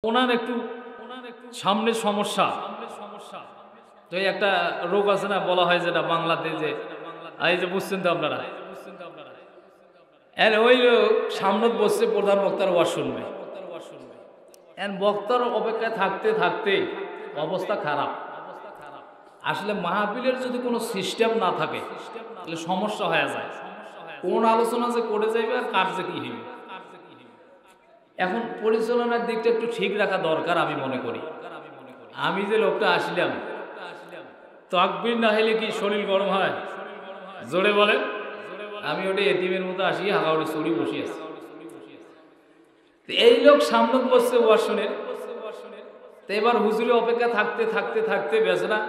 ওনার একটু সামনে সমস্যা, তো একটা রোগ আছে না, বলা হয় যেটা বাংলাতে যে এই যে বুঝছেন তো আপনারা, ওই লোক সামনে বসছে প্রধান বক্তার ওয়াজ শুনবে, বক্তার অপেক্ষায় থাকতে থাকতে অবস্থা খারাপ। আসলে মাহফিলের যদি কোনো সিস্টেম না থাকে তাহলে সমস্যা হয়ে যায়, কোন আলোচনা যে করে যাইবে আর কার যে কি হইবে। এখন পরিচালনার দিকটা একটু ঠিক রাখা দরকার আমি মনে করি। আমি যে লোকটা আসলাম, তাকবীর না হইলে কি শরীর গরম হয়? জোরে বলেন। আমি ওটা এতিমের মতো আসি, হাওড়ে চড়ি বসে আছি। এই লোক সামনে বসছে ওয়াজ শুনে, তো এবার হুজুরে অপেক্ষা থাকতে থাকতে থাকতে বেচারা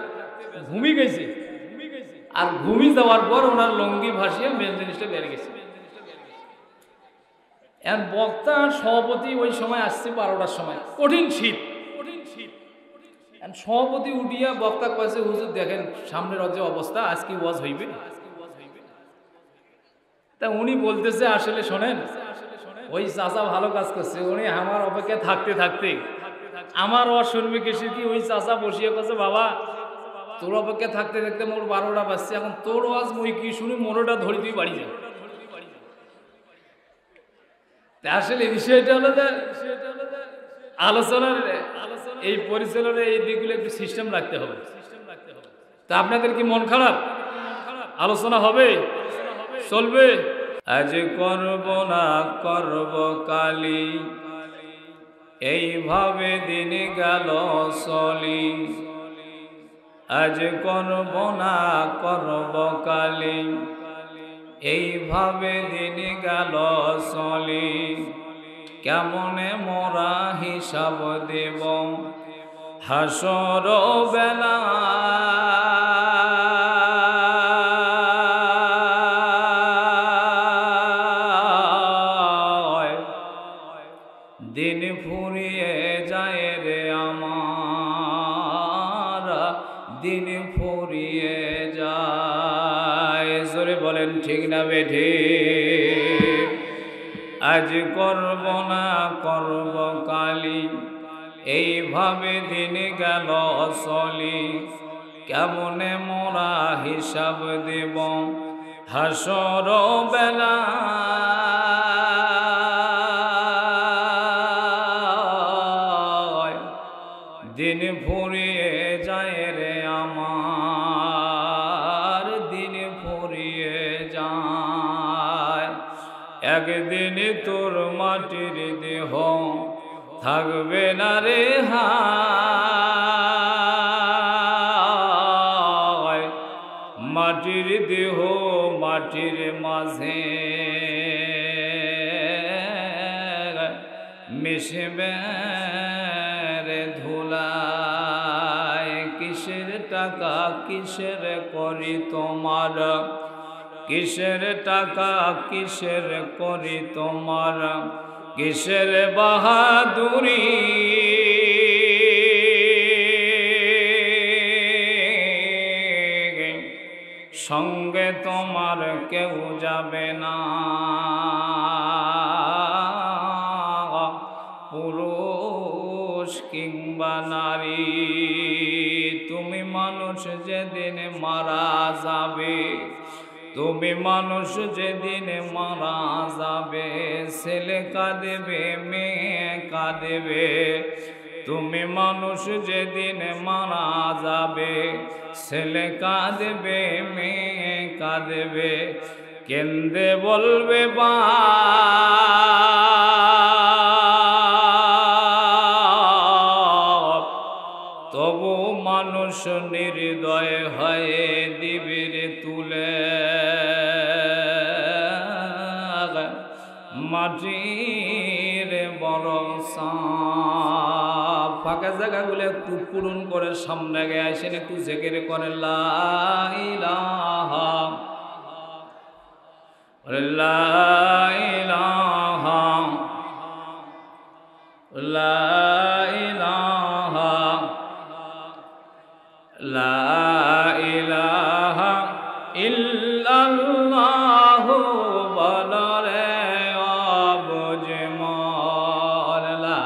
ঘুমি গেছে, আর ঘুমি যাওয়ার পর ওনার লঙ্গি ভাসিয়ে মেন জিনিসটা বেড়ে গেছে। এখন বক্তা সভাপতি ওই সময় আসছে 12টার সময়, কঠিন শীত। সভাপতি উঠিয়া বক্তা কয়েছে, হুজুর দেখেন সামনের যে অবস্থা, আজকে ওয়াজ হইবে। তা উনি বলতেছে, আসলে শোনেন, ওই চাচা ভালো কাজ করছে, উনি আমার অপেক্ষা থাকতে থাকতে আমার ওয়াজ শুনবে কিসে কি, ওই চাচা বসিয়ে কাছে, বাবা তোর অপেক্ষা থাকতে থাকতে মোর 12টা বাজছে, এখন তোর ওয়াজ মই কি শুনি, মোরটা ধরি তুই বাড়ি যা। আসলে বিষয়টা হলো যে আলোচনার এই পরিচালনার এই দিকগুলো একটু সিস্টেম রাখতে হবে। তা আপনাদের কি মন খারাপ? আলোচনা হবে, চলবে। আজ করব না করব কালি, এইভাবে দিন গেল চলি। আজ করব না করব কালি, এইভাবে দিন গেল চলি। কেমনে মোরা হিসাব দেব হাসর বেলা, দিন ফুরিয়ে যায় রে আমার, দিন ফুরিয়ে যায়। জোরে বলেন ঠিক না বেঠি? আজ করব না করব কালি, এইভাবে দিন গেল চলি। কেমনে মোরা হিসাব দেব হাসর বেলা, দিন ফুরিয়ে যায় রে আমার, দিন ফুরিয়ে যায়। একদিন তোর মাটির দেহ থাকবে না রে হায়, মাটির দেহ মাটির মাঝে মিশবে রে ধুলায়। কিসের টাকা কিসের করি তোমার, কিসের টাকা কিসের করি তোমার, কিসের বাহাদুরি। সঙ্গে তোমার কেউ যাবে না, পুরুষ কিংবা নারী। তুমি মানুষ যেদিন মারা যাবে, তুমি মানুষ যেদিন মারা যাবে, ছেলে কাঁদেবে মেয়ে কাঁদেবে। তুমি মানুষ যেদিন মারা যাবে, ছেলে কাঁদেবে মেয়ে কাঁদেবে। কেন্দে বলবে বাপ, তবু মানুষ নির্দয় হয়ে দিবির তুলে। মাটির বড় সাপ, ফাঁকা জায়গাগুলো একটু পূরণ করে সামনে গিয়ে আসেন, একটু জেকের করে লা ইলাহা লা ইলাহা লা ইলাহা লা ইলাহা ইল্লাল্লাহু বলরে অবুঝমন। লা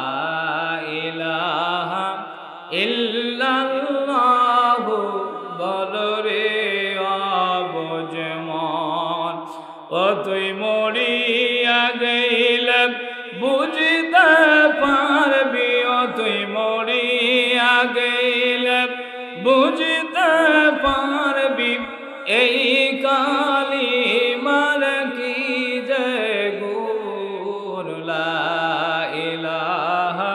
ইলাহা ইল্লাল্লাহু বলো রে অবুঝমন ও তুই মরিয়া গেলে বুঝতে পারবি ও তুই মরিয়া গেলে বুঝতে পারবি এই কালিমার কি যে গুণ লা ইলাহা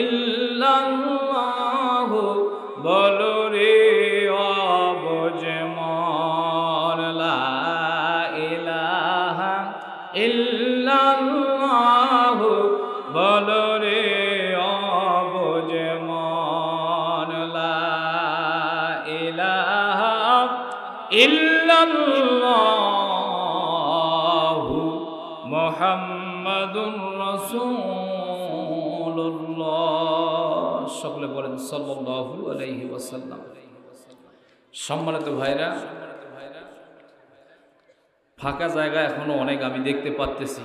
ইল্লাল্লাহু বলো রে অবুঝমন লা ইলাহা ইল্লাল্লাহু বলো রে অবুঝমন লা ইলাহা ইল্লাল্লাহু মুহাম্মাদুর রাসূলুল্লাহ। সকলে বলেন সাল্লাল্লাহু আলাইহি ওয়াসাল্লাম। সম্মানিত ভাইরা, ফাঁকা জায়গা এখনো অনেক আমি দেখতে পাচ্তেছি।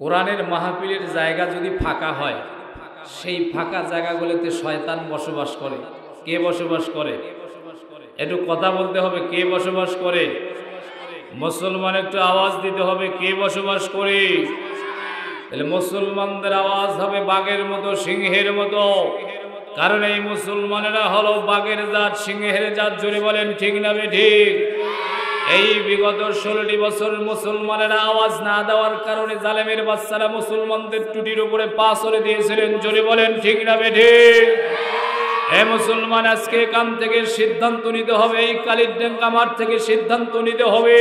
কোরআনের মাহফিলের জায়গা যদি ফাঁকা হয়, সেই ফাঁকা জায়গাগুলোতে শয়তান বসবাস করে। কে বসবাস করে? একটু কথা বলতে হবে, কে বসবাস করে? মুসলমান একটু আওয়াজ দিতে হবে, কে বসবাস করে? তাহলে মুসলমানদের আওয়াজ হবে বাঘের মতো, সিংহের মতো। কারণ এই মুসলমানেরা হলো বাঘের জাত, সিংহের জাত। জোরে বলেন ঠিক না বেঠিক? এই বিগত 16টি বছর মুসলমানেরা আওয়াজ না দেওয়ার কারণে জালেমের বাচ্চারা মুসলমানদের টুটির উপরে পা ছড়ে দিয়েছিলেন। জোরে বলেন ঠিক না বেঠিক? হে মুসলমান, আজকে এখান থেকে সিদ্ধান্ত নিতে হবে, এই কালিরডাঙ্গা মাঠ থেকে সিদ্ধান্ত নিতে হবে।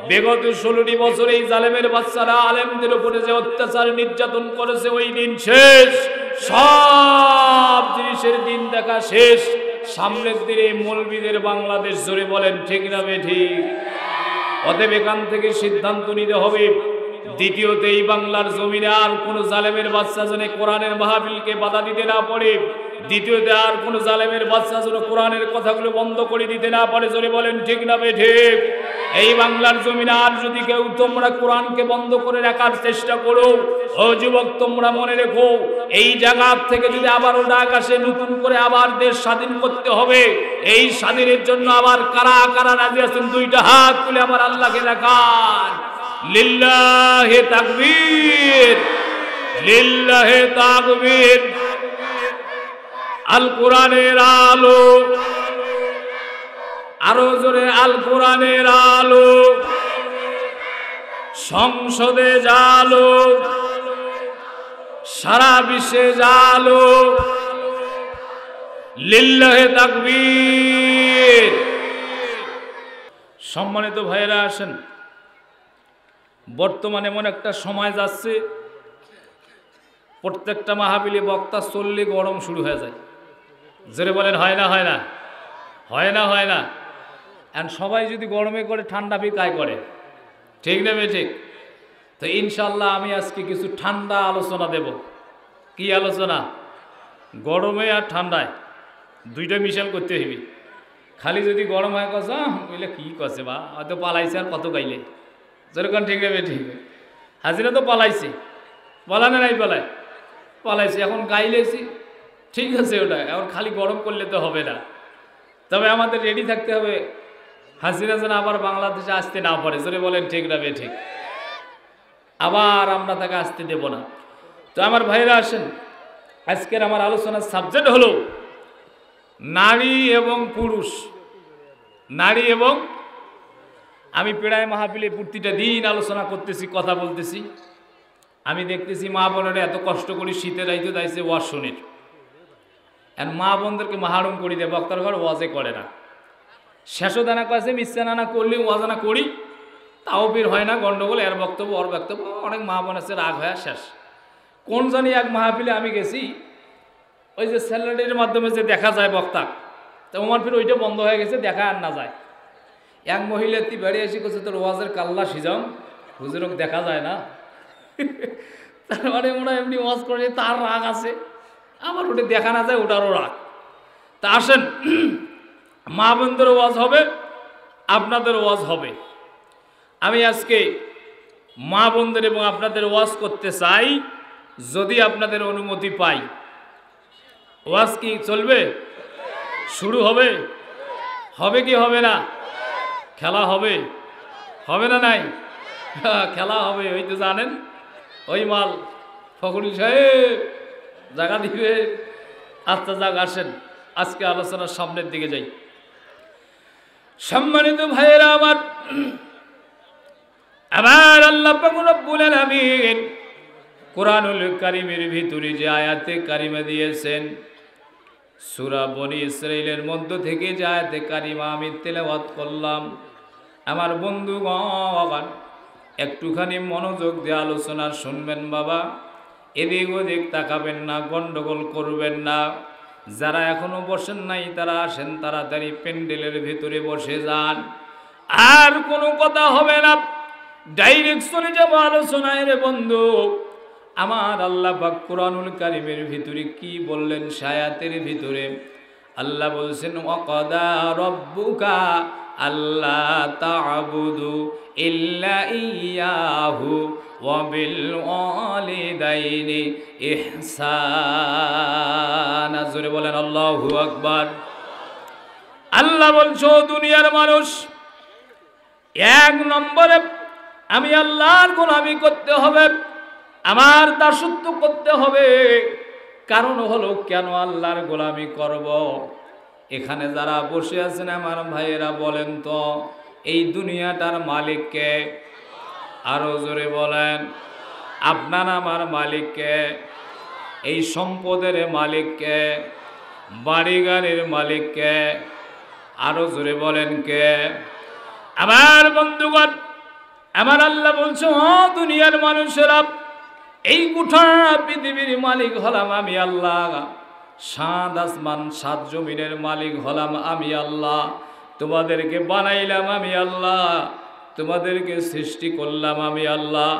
বিগত 16টি বছর এই জালেমের বাচ্চারা আলেমদের উপরে যে অত্যাচার নির্যাতন করেছে, ওই দিন শেষ। সব জিনিসের দিন দেখা শেষ। সামনের দিনে মৌলবীদের বাংলাদেশ। জোরে বলেন ঠিক না বেঠিক? অতএব এখান থেকে সিদ্ধান্ত নিতে হবে। দ্বিতীয়ত, এই বাংলার জমিনে আর কোন জালেমের বাচ্চা যেন কোরআনের মাহফিলকে বাধা দিতে না পারে। দ্বিতীয়ত, আর কোন জালেমের বাচ্চা যেন কোরআনের কথাগুলো বন্ধ করে দিতে না পারে। জোরে বলেন ঠিক না বেঠিক? এই বাংলার জমিনে আর যদি কেউ তোমরা কোরআনকে বন্ধ করে রাখার চেষ্টা করো, ও যুবক তোমরা মনে রেখো, এই জায়গা থেকে যদি আবারও ডাক আসে নতুন করে আবার দেশ স্বাধীন করতে হবে, এই স্বাধীনের জন্য আবার কারা কারা রাজি আছেন? দুইটা হাত তুলে আমার আল্লাহকে দেখান। লিল্লাহে তাকবীর, লিল্লাহে তাকবীর। আল কোরআনের আলো, আরো জোরে আল কোরআনের আলো। সংসদে জালো, সারা বিশ্বে জালো। লিল্লাহে তাকবীর। সম্মানিত ভাইয়েরা, আসেন, বর্তমানে এমন একটা সময় যাচ্ছে, প্রত্যেকটা মাহফিলে বক্তা চললে গরম শুরু হয়ে যায়। জোরে বলেন হয় না? হয় না? হয় না? হয় না? আর সবাই যদি গরমে করে ঠান্ডা কায় করে, ঠিক না ঠিক? তো ইনশাল্লাহ আমি আজকে কিছু ঠান্ডা আলোচনা দেব। কি আলোচনা? গরমে আর ঠান্ডায় দুইটা মিশাল করতে হইবে। খালি যদি গরম হয় কসা বলে কি কছে বা হয়তো পালাইছে, আর কত গাইলে। যেরকম ঠিক না ঠিক? হাজিরা তো পালাইছে, পালানে নাই পালায়, পালাইছে। এখন গাইলেছি, ঠিক আছে, ওটা এখন খালি গরম করলে তো হবে না। তবে আমাদের রেডি থাকতে হবে, হাসিনা যেন আবার বাংলাদেশে আসতে না পারে। জোরে বলেন ঠিক না ঠিক? আবার আমরা তাকে আসতে দেব না। তো আমার ভাইরা, আসেন, আজকের আমার আলোচনার সাবজেক্ট হলো নারী এবং পুরুষ। নারী এবং, আমি প্রায় মাহফিলে প্রতিটা দিন আলোচনা করতেছি, কথা বলতেছি। আমি দেখতেছি মা বোনেরা এত কষ্ট করি শীতের রাইতে দাইছে ওয়াজ শোনের, আর মা বোনদেরকে মাহারুম করি দেয়। বক্তার ঘর ওয়াজে করে না। শেষও দানা কাছে মিশ্রানা করলে ওয়াজানা করি, তাও বের হয় না। গন্ডগোল, এর বক্তব্য ওর বক্তব্য, অনেক মা বোন আছে, রাগ হয়ে শেষ। কোন জানি এক মাহফিলে আমি গেছি, ওই যে স্যালারির মাধ্যমে যে দেখা যায় বক্তা, তো আমার ফির ওইটা বন্ধ হয়ে গেছে, দেখা আর না যায়। এক মহিলা তুই বেড়ে এসে করছে তোর ওয়াজের কাল্লা সিজম, হুজুরক দেখা যায় না। তার মানে ওরা এমনি ওয়াজ করে, তার রাগ আছে। আমার ওটা দেখা না যায়, ওটারও রাগ। তা আসেন, মা বোনদের ওয়াজ হবে, আপনাদের ওয়াজ হবে। আমি আজকে মা বোনদের এবং আপনাদের ওয়াজ করতে চাই, যদি আপনাদের অনুমতি পাই। ওয়াজ কি চলবে? শুরু হবে? হবে কি হবে না? খেলা হবে? হবে না নাই? খেলা হবে। ওই তো জানেন, ওই মাল ফখরুল সাহেব জায়গা দিবে। আচ্ছা যাক, আসেন আজকে আলোচনার সামনের দিকে যাই। সম্মানিত ভাইয়েরা আমার, আল্লাহ পাক রব্বুল আলামিন কোরআনুল কারীমের ভিতরে যে আয়াতে কারিমা দিয়েছেন, সূরা বনী ইসরাঈলের মধ্য থেকে যে আয়াতে কারিমা আমি তেলাওয়াত করলাম, আমার বন্ধুগণ একটুখানি মনোযোগ দিয়ে আলোচনা শুনবেন বাবা। এদিক ওদিক তাকাবেন না, গন্ডগোল করবেন না। যারা এখনো বসেন নাই তারা আসেন, তাড়াতাড়ি প্যান্ডেলের ভিতরে বসে যান। আর কোনো কথা হবে না, ডাইরেক্ট চলে যাবো আলোচনায় রে বন্ধু। আমার আল্লাহ পাক কোরআনুল কারীমের ভিতরে কি বললেন? আয়াতের ভিতরে আল্লাহ বলছেন, ওয়াকাদা রাব্বুকা আল্লা তা'বুদু ইল্লা ইয়াহু ওয়া বিল ওয়ালিদাইনি ইহসানা। জোরে বলেন আল্লাহু আকবার। আল্লাহ বলছো, দুনিয়ার মানুষ, এক নম্বরে আমি আল্লাহর গোলামি করতে হবে, আমার দাসত্ব করতে হবে। কারণ হলো, কেন আল্লাহর গোলামি করব? এখানে যারা বসে আছেন আমার ভাইয়েরা, বলেন তো এই দুনিয়াটার মালিক কে? আরো জোরে বলেন। আপনার আমার মালিক কে? এই সম্পদের মালিক কে? বাড়ি গাড়ির মালিক কে? আরো জোরে বলেন কে? আমার বন্ধুগণ, আমার আল্লাহ বলছো, দুনিয়ার মানুষেরা, এই গোটা পৃথিবীর মালিক হলাম আমি আল্লাহ। 7 আসমান 7 জমিনের মালিক হলাম আমি আল্লাহ। তোমাদেরকে বানাইলাম আমি আল্লাহ, তোমাদেরকে সৃষ্টি করলাম আমি আল্লাহ,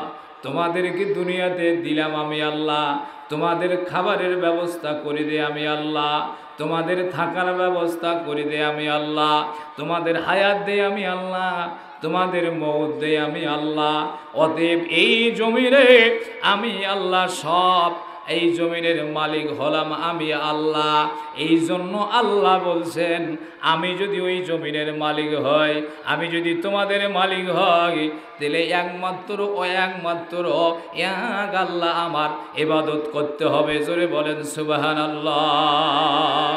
তোমাদেরকে দুনিয়াতে দিলাম আমি আল্লাহ, তোমাদের খাবারের ব্যবস্থা করে দে আমি আল্লাহ, তোমাদের থাকার ব্যবস্থা করে দে আমি আল্লাহ, তোমাদের হায়াত দে আমি আল্লাহ, তোমাদের মওত দে আমি আল্লাহ। অতএব এই জমিনে আমি আল্লাহ, সব এই জমিনের মালিক হলাম আমি আল্লাহ। এই জন্য আল্লাহ বলছেন, আমি যদি ওই জমিনের মালিক হই, আমি যদি তোমাদের মালিক হই, তাহলে একমাত্র এক আল্লাহ আমার ইবাদত করতে হবে। জোরে বলেন সুবহানাল্লাহ।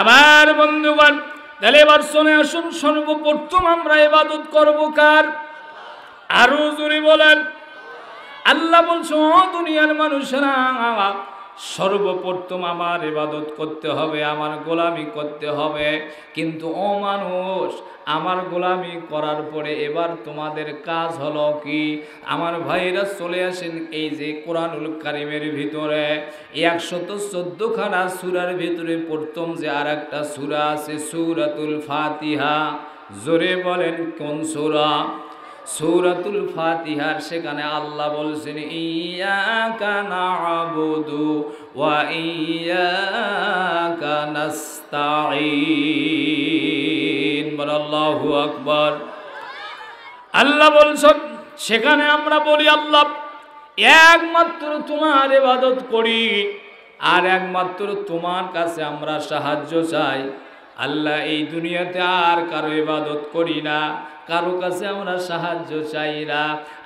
আমার বন্ধুগণ, তাহলে এবার শুনে আসুন, সর্বপ্রথম আমরা ইবাদত করব কার? আরো জোরে বলেন। আল্লাহ বলছো, দুনিয়ার মানুষেরা, সর্বপ্রথম আমার ইবাদত করতে হবে, আমার গোলামি করতে হবে। কিন্তু ও মানুষ, আমার গোলামি করার পরে এবার তোমাদের কাজ হলো কি? আমার ভাইরা চলে আসেন, এই যে কোরআনুল কারীমের ভিতরে 114 খানা সূরার ভিতরে প্রথম যে আর একটা সূরা আছে, সূরাতুল ফাতিহা। জোরে বলেন কোন সূরা? সূরাতুল ফাতিহার সেখানে আল্লাহ বলছেন, ইয়্যাকা না'বুদু ওয়া ইয়্যাকা নাস্তাঈন। আল্লাহু আকবার। আল্লাহ বলছেন, সেখানে আমরা বলি, আল্লাহ একমাত্র তোমার ইবাদত করি, আর একমাত্র তোমার কাছে আমরা সাহায্য চাই। আল্লাহ, এই দুনিয়াতে আর কারো ইবাদত করি না, কারো কাছে আমরা সাহায্য চাই না।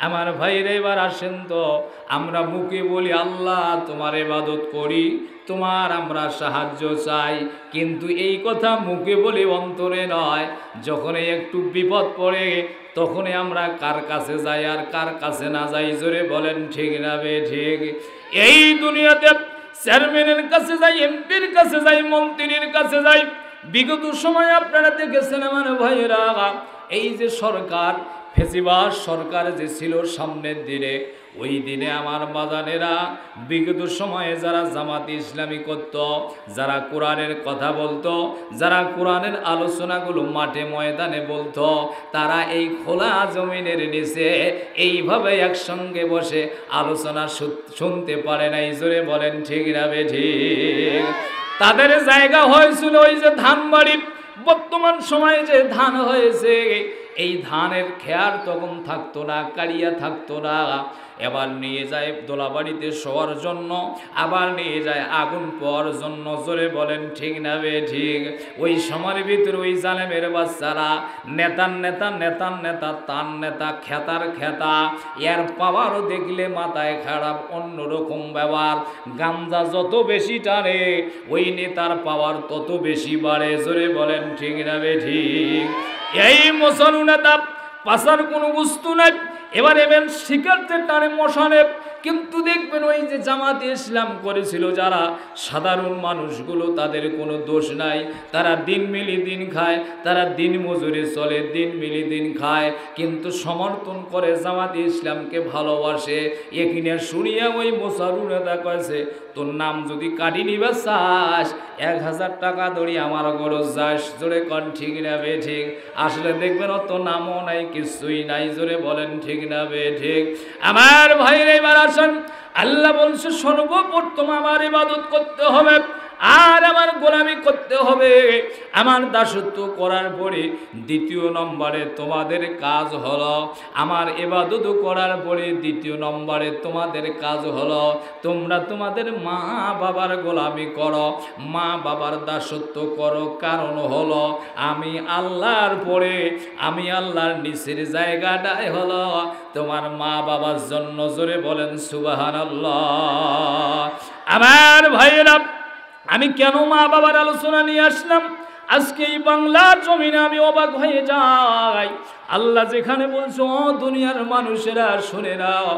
আমার ভাইরা, এবার আসেন তো, আমরা মুখে বলি আল্লাহ তোমার ইবাদত করি, তোমার আমরা সাহায্য চাই, কিন্তু এই কথা মুখে বলি, অন্তরে নয়। যখনই একটু বিপদ পড়ে, তখনই আমরা কার কাছে যাই আর কার কাছে না যাই? জোরে বলেন ঠিক না বে ঠিক? এই দুনিয়াতে চেয়ারম্যানের কাছে যাই, এমপির কাছে যাই, মন্ত্রীর কাছে যাই। বিগত সময় আপনারা দেখেছেন আমার ভাইয়েরা, এই যে সরকার, ফেসিবাদ সরকার যে ছিল সামনের দিনে, ওই দিনে আমার বাজানেরা, বিগত সময়ে যারা জামাতে ইসলামী করত, যারা কোরআনের কথা বলতো, যারা কোরআনের আলোচনাগুলো মাঠে ময়দানে বলতো, তারা এই খোলা জমিনের নিচে এইভাবে একসঙ্গে বসে আলোচনা শুনতে পারে নাই। জোরে বলেন ঠিক না বে ঠিক? তাদের জায়গা হয়েছিল ওই যে ধানবাড়ি। বর্তমান সময়ে যে ধান হয়েছে, এই ধানের খেয়ার তখন থাকতো না, কাড়িয়া থাকতো না। এবার নিয়ে যায় দোলাবাড়িতে শোয়ার জন্য, আবার নিয়ে যায় আগুন পাওয়ার জন্য। জোরে বলেন ঠিক না বে ঠিক? ওই সময়ের ভিতরে ওই জালেমের বাচ্চারা নেতার নেতা, নেতার নেতা, তার নেতা, খেতার খেতা, এর পাওয়ারও দেখলে মাথায় খারাপ, অন্যরকম ব্যবহার। গামজা যত বেশি টানে ওই নেতার পাওয়ার তত বেশি বাড়ে। জোরে বলেন ঠিক না বে ঠিক? এই মুসলমান নেতা পাশার কোনো বস্তু নাই, এবার এবার শিকারতে টানে মশানে। কিন্তু দেখবেন ওই যে জামাতে ইসলাম করেছিল যারা সাধারণ মানুষগুলো, তাদের কোনো দোষ নাই। তারা দিন মিলি দিন খায়, তারা দিন মজুরি চলে, দিন মিলি দিন খায়, কিন্তু সমর্থন করে জামাতে ইসলামকে ভালোবাসে। এখানে শুনিয়া ওই মোসারুনেদা কয়েছে, তোর নাম যদি কাটি নিবে চাস 1000 টাকা ধরি আমার গরজ যাস। জোরে কন ঠিক না বে ঠিক? আসলে দেখবেন অত নামও নাই, কিছুই নাই। জোরে বলেন ঠিক না বে ঠিক? আমার ভাইরে এবার আসেন, আল্লাহ বলছে সর্বপ্রথম আমার ইবাদত করতে হবে আর আমার গোলামি করতে হবে। আমার দাসত্ব করার পরে দ্বিতীয় নম্বরে তোমাদের কাজ হলো, আমার ইবাদত করার পরে দ্বিতীয় নম্বরে তোমাদের কাজ হলো তোমরা তোমাদের মা বাবার গোলামি করো, মা বাবার দাসত্ব করো। কারণ হলো আমি আল্লাহর পরে, আমি আল্লাহর নিচের জায়গাটাই হলো তোমার মা বাবার জন্য। জোরে বলেন সুবহানাল্লাহ। আমার ভাইয়েরা, আমি কেন মা বাবার আলোচনা নিয়ে আসলাম? আজকে এই বাংলার জমিনে আমি অবাক হয়ে যাই। আল্লাহ যেখানে বলছো ও দুনিয়ার মানুষেরা শুনে নাও,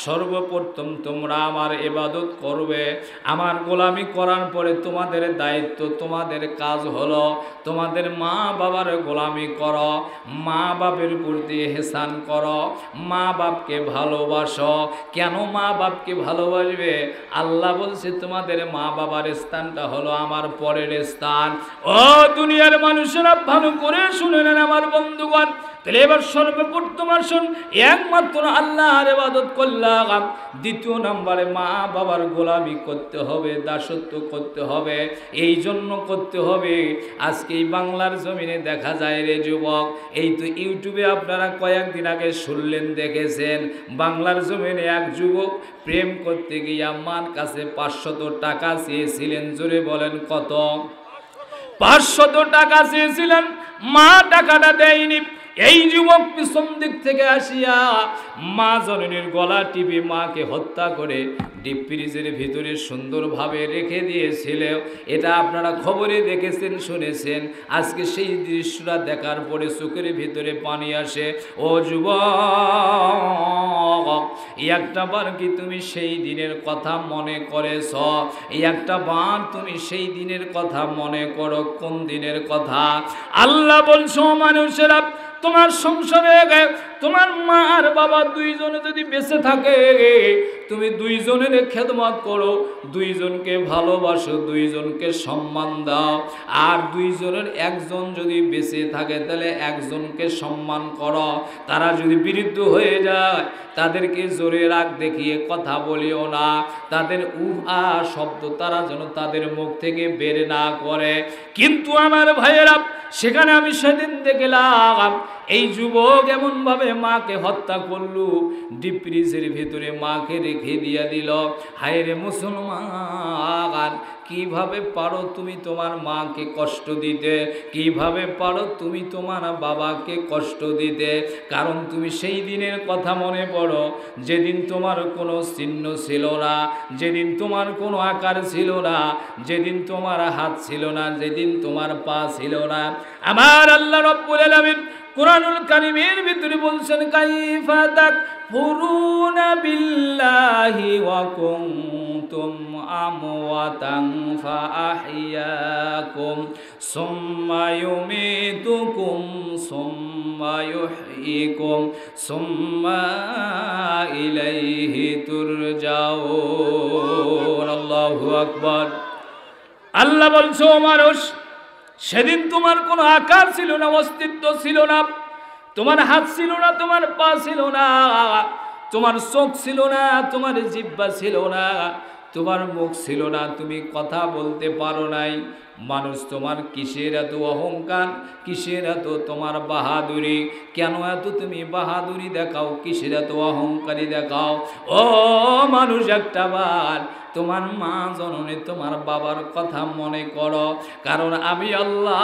সর্বপ্রথম তোমরা আমার ইবাদত করবে, আমার গোলামি করার পরে তোমাদের দায়িত্ব, তোমাদের কাজ হলো তোমাদের মা বাবার গোলামি করো, মা বাপের প্রতি ইহসান করো, মা বাপকে ভালোবাসো। কেন মা বাপকে ভালোবাসবে? আল্লাহ বলছে তোমাদের মা বাবার স্থানটা হলো আমার পরের স্থান। ও দুনিয়ার মানুষেরা ভালো করে শুনে নেন আমার বন্ধুগণ। তাহলে এবার সর্বপ্রথম আসুন একমাত্র আল্লাহর ইবাদত করলাম, দ্বিতীয় নম্বরে মা বাবার গোলামি করতে হবে, দাসত্ব করতে হবে। এই জন্য করতে হবে, আজকে এই বাংলার জমিনে দেখা যায় রে যুবক, এই তো ইউটিউবে আপনারা কয়েকদিন আগে শুনলেন, দেখেছেন, বাংলার জমিনে এক যুবক প্রেম করতে গিয়ে আম্মার কাছে 500 টাকা চেয়েছিলেন। জোরে বলেন কত? 500 টাকা চেয়েছিলেন, মা টাকাটা দেয়নি। এই যুবক পিছন দিক থেকে আসিয়া মা জননীর গলা টিপে মাকে হত্যা করে ডিপ ফ্রিজের ভিতরে সুন্দরভাবে রেখে দিয়েছিল। এটা আপনারা খবরে দেখেছেন, শুনেছেন। আজকে সেই দৃশ্যটা দেখার পরে চোখের ভিতরে পানি আসে। ও যুবক, একটা বার কি তুমি সেই দিনের কথা মনে করেছ? একটা বার তুমি সেই দিনের কথা মনে করো। কোন দিনের কথা? আল্লাহ বলছো মানুষেরা, তোমার সংসারে তোমার মা আর বাবা দুইজনে যদি বেঁচে থাকে, তুমি দুইজনের খেদমত করো, দুইজনকে ভালোবাসো, দুইজনকে সম্মান দাও। আর দুইজনের একজন যদি বেঁচে থাকে তাহলে একজনকে সম্মান করো। তারা যদি বিরুদ্ধ হয়ে যায় তাদেরকে জোরে রাগ দেখিয়ে কথা বলিও না। তাদের উহা শব্দ তারা যেন তাদের মুখ থেকে বের না করে। কিন্তু আমার ভাইয়েরা, সেখানে আমি সেদিন দেখলাম এই যুবক এমনভাবে মাকে হত্যা করলো, ডিপ ফ্রিজের ভিতরে মাকে রেখে দিয়ে দিল। হায় রে মুসলমান, কিভাবে পারো তুমি তোমার মাকে কষ্ট দিতে? কিভাবে পারো তুমি তোমার বাবাকে কষ্ট দিতে? কারণ তুমি সেই দিনের কথা মনে পড়ো যেদিন তোমার কোনো চিহ্ন ছিল না, যেদিন তোমার কোনো আকার ছিল না, যেদিন তোমার হাত ছিল না, যেদিন তোমার পা ছিল না। আমার আল্লাহ রাব্বুল আলামিন কুরআনুল কারীমের ভিতরে বলছেন, কাইফা তাকফুরুনা বিল্লাহি ওয়া কুনতুম আমওয়াতান ফাআহইয়াকুম সুম্মা ইউমীতুকুম সুম্মা ইউহয়িকুম সুম্মা ইলাইহি তুরজাউন। আল্লাহু আকবার। আল্লাহ বলছো মানুষ, সেদিন তোমার কোনো আকার ছিল না, অস্তিত্ব ছিল না, তোমার হাত ছিল না, তোমার পা ছিল না, তোমার চোখ ছিল না, তোমার জিহ্বা ছিল না, তোমার মুখ ছিল না, তুমি কথা বলতে পারো নাই। মানুষ তোমার কিসের এত অহংকার, কিসের এত তোমার বাহাদুরি, কেন এত তুমি বাহাদুরি দেখাও, কিসের এত অহংকারী দেখাও? ও মানুষ, একটা বার তোমার মা জননী তোমার বাবার কথা মনে করো, কারণ আমি আল্লাহ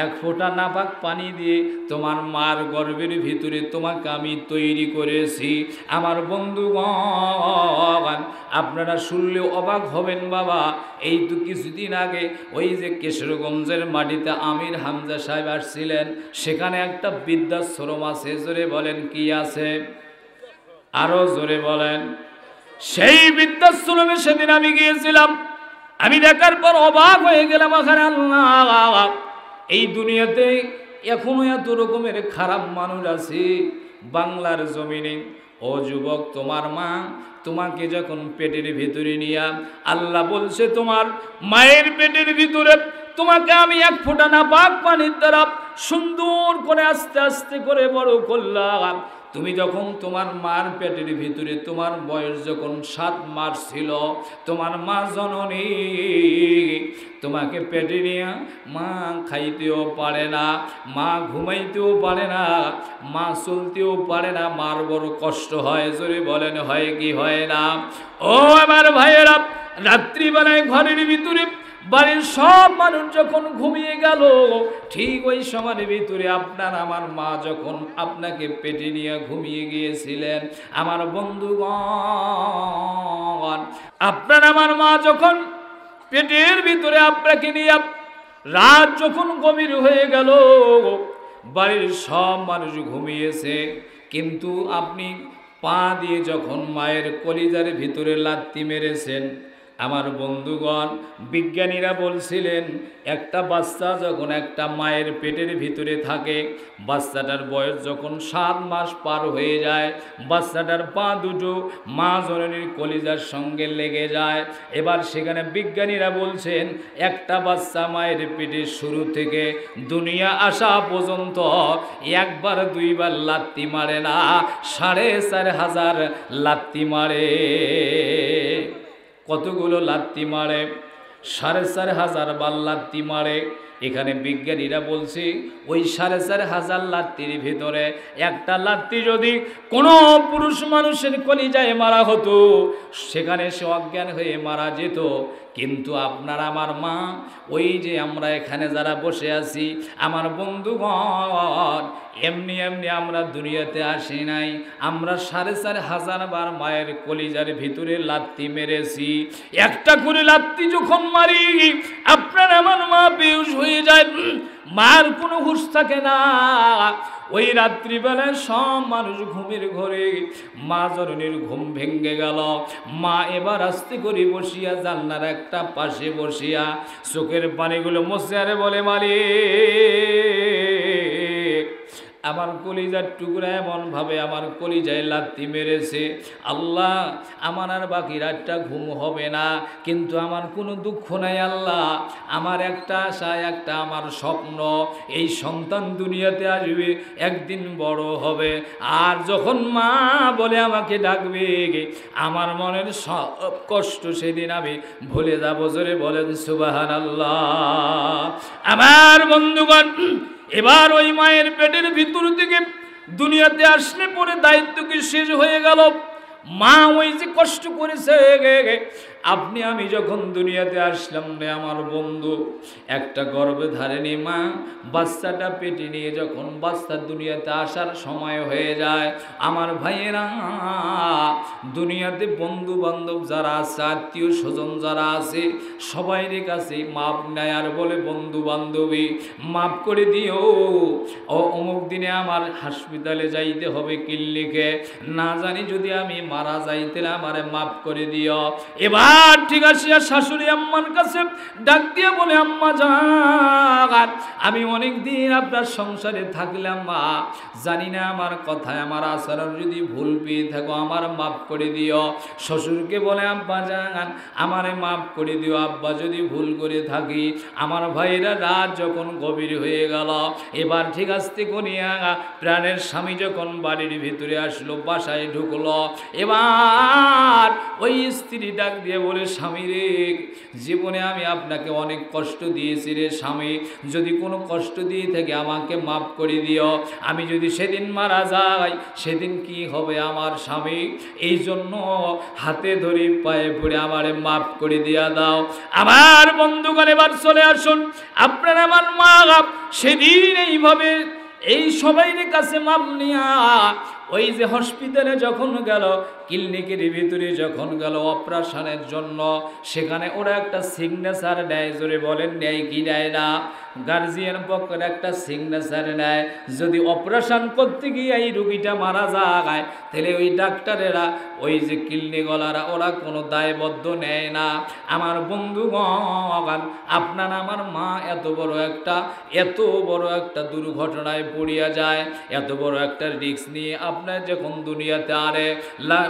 এক ফোঁটা নাপাক পানি দিয়ে তোমার মার গর্ভের ভিতরে তোমাকে আমি তৈরি করেছি। আমার বন্ধুগণ, আপনারা শুনলে অবাক হবেন বাবা। এই তো কিছুদিন আগে ওই যে কিশোরগঞ্জের মাটিতে আমির হামজা সাহেব আসছিলেন, সেখানে একটা বৃদ্ধাশ্রম আছে। জোরে বলেন কি আছে? আরো জোরে বলেন। সেই বৃদ্ধাশ্রমে সেদিন আমি গিয়েছিলাম। আমি দেখার পর অবাক হয়ে গেলাম। আল্লাহ, এই দুনিয়াতে এখনো এত রকমের খারাপ মানুষ আছে বাংলার জমিনে। ও যুবক, তোমার মা তোমাকে যখন পেটের ভিতরে নিয়ে, আল্লাহ বলছে তোমার মায়ের পেটের ভিতরে তোমাকে আমি এক ফোঁটা নাপাক পানির দ্বারা সুন্দর করে আস্তে আস্তে করে বড় করলাম। তুমি যখন তোমার মার পেটের ভিতরে, তোমার বয়স যখন 7 মাস ছিল, তোমার মা জননী তোমাকে পেটে নিয়ে, মা খাইতেও পারে না, মা ঘুমাইতেও পারে না, মা চলতেও পারে না, মার বড় কষ্ট হয়। জোরে বলেন হয় কি হয় না? ও আমার ভাইয়েরা, রাত্রিবেলায় ঘরের ভিতরে বাড়ির সব মানুষ যখন ঘুমিয়ে গেল, ঠিক ওই সময়ের ভিতরে আপনার আমার মা যখন আপনাকে পেটে নিয়ে ঘুমিয়ে গিয়েছিলেন, আমার বন্ধুগণ, আপনার আমার মা যখন পেটের ভিতরে আপনাকে নিয়ে রাত যখন গভীর হয়ে গেল, বাড়ির সব মানুষ ঘুমিয়েছে, কিন্তু আপনি পা দিয়ে যখন মায়ের কলিজার ভিতরে লাথি মেরেছেন, আমার বন্ধুগণ, বিজ্ঞানীরা বলছিলেন একটা বাচ্চা যখন একটা মায়ের পেটের ভিতরে থাকে, বাচ্চাটার বয়স যখন 7 মাস পার হয়ে যায়, বাচ্চাটার পা দুটো মা জননীর কলিজার সঙ্গে লেগে যায়। এবার সেখানে বিজ্ঞানীরা বলছেন একটা বাচ্চা মায়ের পেটে শুরু থেকে দুনিয়া আসা পর্যন্ত একবার দুইবার লাথি মারে না, 4,500 লাথি মারে। কতগুলো লাথি মারে? 4,500 বার লাথি মারে। এখানে বিজ্ঞানীরা বলছে ওই 4,500 লাথির ভিতরে একটা লাথি যদি কোনো পুরুষ মানুষের কলিজায় মারা হতো, সেখানে সে অজ্ঞান হয়ে মারা যেত। কিন্তু আপনার আমার মা, ওই যে আমরা এখানে যারা বসে আছি আমার বন্ধুগণ, এমনি এমনি আমরা দুনিয়াতে আসি নাই, আমরা 4,500 বার মায়ের কলিজার ভিতরে লাথি মেরেছি। একটা করে লাথি যখন মারি, আপনার আমার মা বেহুশ হয়ে যায়, মার কোনো হুঁশ থাকে না। ওই রাত্রিবেলায় সব মানুষ ঘুমের ঘরে, মা জননীর ঘুম ভেঙে গেল। মা এবার আস্তে করে বসিয়া জানলার একটা পাশে বসিয়া চোখের পানিগুলো মুছে আরে বলে, মালিক, আমার কলিজার টুকরা এমনভাবে আমার কলিজায় লাথি মেরেছে, আল্লাহ আমার আর বাকি রাতটা ঘুম হবে না, কিন্তু আমার কোনো দুঃখ নাই আল্লাহ, আমার একটা আশা, একটা আমার স্বপ্ন, এই সন্তান দুনিয়াতে আসবে, একদিন বড় হবে, আর যখন মা বলে আমাকে ডাকবে, আমার মনের সব কষ্ট সেদিন আমি ভুলে যাব। জোরে বলেন সুবহানাল্লাহ। আমার বন্ধুগণ, এবার ওই মায়ের পেটের ভিতর থেকে দুনিয়াতে আসলে পরে দায়িত্ব কি শেষ হয়ে গেল? মা ওই যে কষ্ট করেছে, আপনি আমি যখন দুনিয়াতে আসলাম রে আমার বন্ধু, একটা গর্ভে ধারেনি মা বাচ্চাটা পেটে নিয়ে যখন বাচ্চা দুনিয়াতে আসার সময় হয়ে যায়, আমার ভাইয়েরা, দুনিয়াতে বন্ধু বান্ধব যারা আছে, আত্মীয় স্বজন যারা আছে, সবাইয়ের কাছে মাপ নেয় আর বলে, বন্ধু বান্ধবী মাফ করে দিও, ও অমুক দিনে আমার হাসপাতালে যাইতে হবে ক্লিনিকে, না জানি যদি আমি মারা যাইতে, আমারে মাফ করে দিও। এবার ঠিক আছে, শাশুড়ি আম্মার কাছে ডাক দিয়ে বলে, আম্মা জান, আমি অনেক দিন আপনার সংসারে থাকলাম মা, জানি না আমার কথায় আমার আচরণ যদি ভুল পেয়ে থাকো, আমার মাফ করে দিও। শ্বশুরকে বলে, আব্বা জান, আমারে মাফ করে দিও আব্বা যদি ভুল করে থাকি। আমার ভাইরা রাত যখন গভীর হয়ে গেল, এবার ঠিক আসতে করিয়া প্রাণের স্বামী যখন বাড়ির ভিতরে আসলো, বাসায় ঢুকলো, এবার ওই স্ত্রী ডাক দিয়ে বলে, স্বামী রে, জীবনে আমি আপনাকে অনেক কষ্ট দিয়েছি রে স্বামী, যদি কোনো কষ্ট দিয়ে থাকে আমাকে মাফ করে দিও। আমি যদি সেদিন মারা যাই সেদিন কি হবে আমার স্বামী, এই জন্য হাতে ধরে পায়ে পড়ে আমারে মাফ করে দিয়া দাও। আমার বন্ধুগণ এবার চলে আসুন, আপনার আমার মা সেদিন এইভাবে এই সবাইয়ের কাছে মাপ নিয়া ওই যে হসপিটালে যখন গেল, ক্লিনিকের ভিতরে যখন গেল অপারেশনের জন্য, সেখানে ওরা একটা সিগনেচার নেয়। জোরে বলেন, নেয় কি নেয় না? গার্জিয়ান পক্ষের একটা সিগনেচার নেয়। যদি অপারেশন করতে গিয়ে এই রুগীটা মারা যায়, তাহলে ওই ডাক্তারেরা, ওই যে ক্লিনিকওয়ালারা, ওরা কোনো দায়বদ্ধ নেয় না। আমার বন্ধুগণ, আপনার আমার মা এত বড় একটা দুর্ঘটনায় পড়িয়া যায়, এত বড় একটা রিস্ক নিয়ে আপনার যখন দুনিয়াতে আরে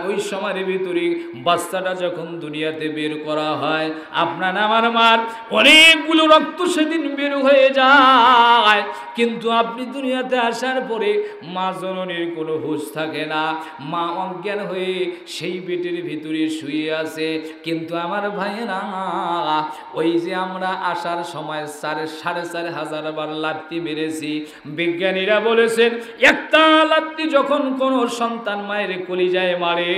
ওই সময়ের ভিতরে বাচ্চাটা যখন দুনিয়াতে বের করা হয়, আপনার আমার মার অনেকগুলো রক্ত সেদিন বের হয়ে যায়, কিন্তু আপনি দুনিয়াতে আসার পরে মা জননীর কোনো হুঁশ থাকে না, মা অজ্ঞান হয়ে সেই পেটের ভিতরে শুয়ে আছে। কিন্তু আমার ভাইয়েরা, ওই যে আমরা আসার সময় 4,500 বার লাথি মেরেছি, বিজ্ঞানীরা বলেছেন একটা লাথি যখন কোনো সন্তান মায়ের কলিজায় মারে,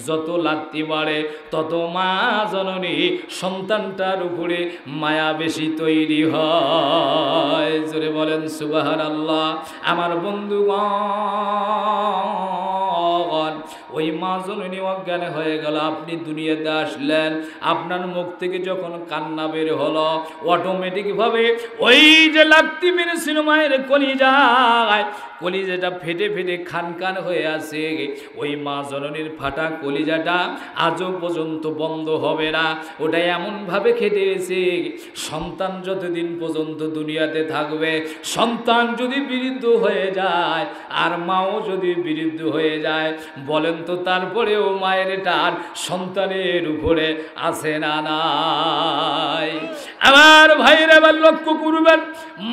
যত লাথি মারে তত মা জননী সন্তানটার উপরে মায়া বেশি তৈরি হয়। জোরে বলেন সুবহানাল্লাহ। আমার বন্ধুগণ, ওই মা জননী অজ্ঞান হয়ে গেল, আপনি দুনিয়াতে আসলেন, আপনার মুখ থেকে যখন কান্না বের হলো, অটোমেটিকভাবে ওই যে লাথি মেরেছিল মায়ের কলিজাটা ফেটে ফেটে খান খান হয়ে আছে, ওই মা জননীর ফাটা কলিজাটা আজও পর্যন্ত বন্ধ হবে না। ওটা এমনভাবে খেটেছে, সন্তান যতদিন পর্যন্ত দুনিয়াতে থাকবে, সন্তান যদি বিরুদ্ধ হয়ে যায় আর মাও যদি বিরুদ্ধ হয়ে যায়, বলেন তো তারপরেও মায়ের টান সন্তানের উপরে আছে না নাই? আমার ভাইরা, এবার লক্ষ্য করবেন,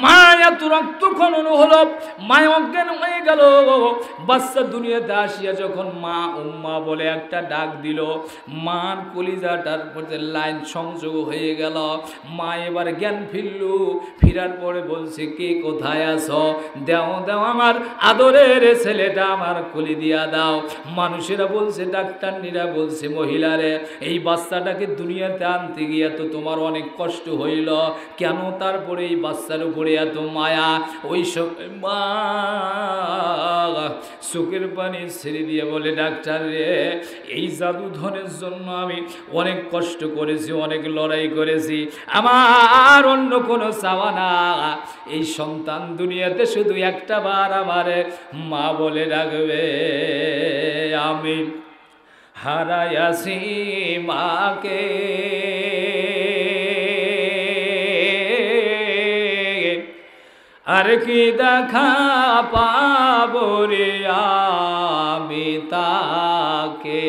মা এত রক্ত খনন হলো, মায় অজ্ঞান হয়ে গেল, বাচ্চা দুনিয়াতে আসিয়া যখন মা উম্মা বলে একটা ডাক দিল, মার কলিজাটার মধ্যে লাইন সংযোগ হয়ে গেল। মা এবার জ্ঞান ফিরার পরে বলছে, কে কোথায় আছো? দাও আমার আদরের ছেলেটা আমার কলি দিয়া দাও। মানুষেরা বলছে, ডাক্তারনিরা বলছে, মহিলারে, এই বাচ্চাটাকে দুনিয়াতে আনতে গিয়া তো তোমার অনেক কষ্ট হইল, কেন তারপরে এই বাচ্চার উপরে এত মায়া? ওই সব মা চোখের পানি ছেড়ে দিয়ে বলে, ডাক্তার রে, এই জাদুধনের জন্য আমি অনেক কষ্ট করেছি, অনেক লড়াই করেছি, আমার অন্য কোনো চাওয়া না, এই সন্তান দুনিয়াতে শুধু একটা বার আমারে মা বলে ডাকবে। আমি হারাইয়াছি মাকে, আর কি দেখা পাবো রে আমি তাকে,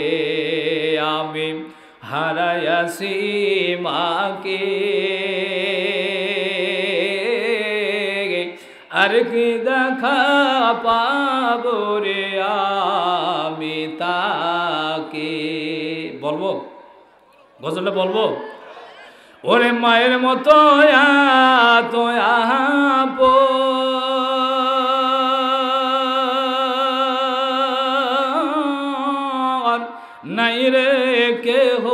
আমি হারাইয়াছি মাকে, আর কি দেখা পাবো রে আমি তাকে। বলবো গজলটা বলবো? ওরে মায়ের মতো এত আপন নাই রে কেহ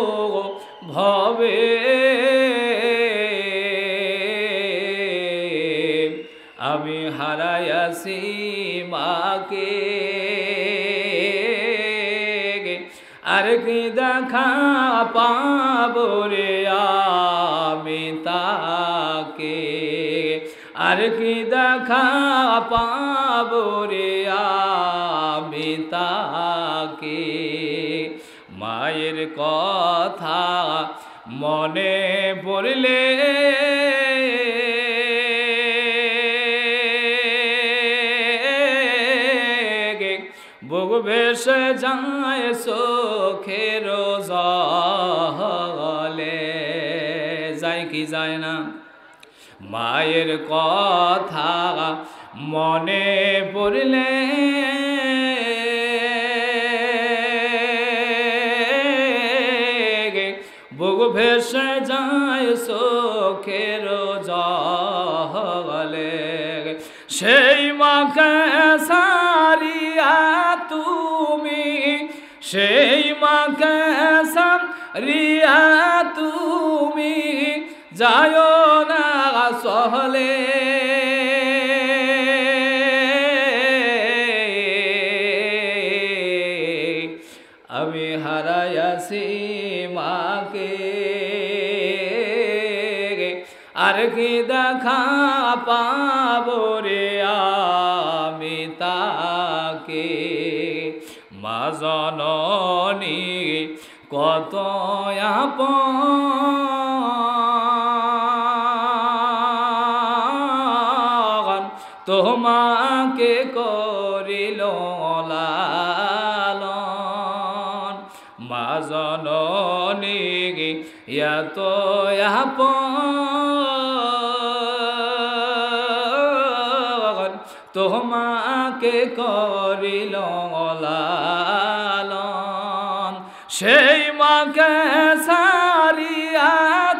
ভবে, আমি হারাইয়াছি মাকে, আর কি দেখা পাবো রে আমি তাকে, আর কি দেখা পাবো রে আমি তাকে। মায়ের কথা মনে পড়লে বুক ভেসে যায় চোখের জলে, যায় কি যায় না? মায়ের কথা মনে পড়লে বুক ভেসে যায় চোখের জলে সেই মাকে সারিয়া তুমি সেই মাকে সারিয়া তুমি যায় না সহলে আমি হারাইয়াছি মাকে আর কি দেখা পাবো রে আমি তাকে মা জননী কত আপন তোমাকে করিল লালন মা জননী এত আপন তোমাকে করিল লালন সেই মাকে সারিয়া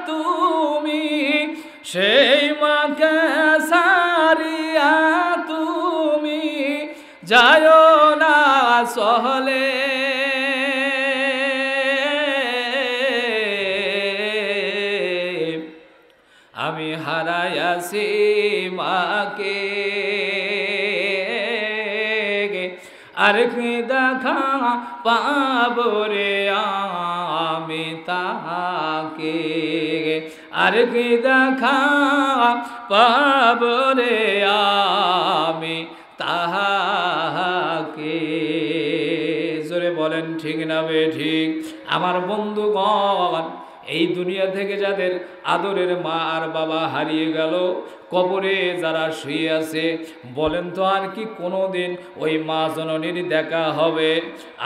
তুমি সেই মাকে সারিয়া তুমি যায় না সহলে আমি হারাইয়াছি মাকে আর কি দেখা পাবো রে আমি তাকে আর কি দেখা পাবো রে আমি তাহাকে জোরে বলেন ঠিক না বে ঠিক আমার বন্ধুগণ এই দুনিয়া থেকে যাদের আদরের মা আর বাবা হারিয়ে গেল কবরে যারা শুয়ে আছে বলেন তো আর কি কোনোদিন ওই মা জননীর দেখা হবে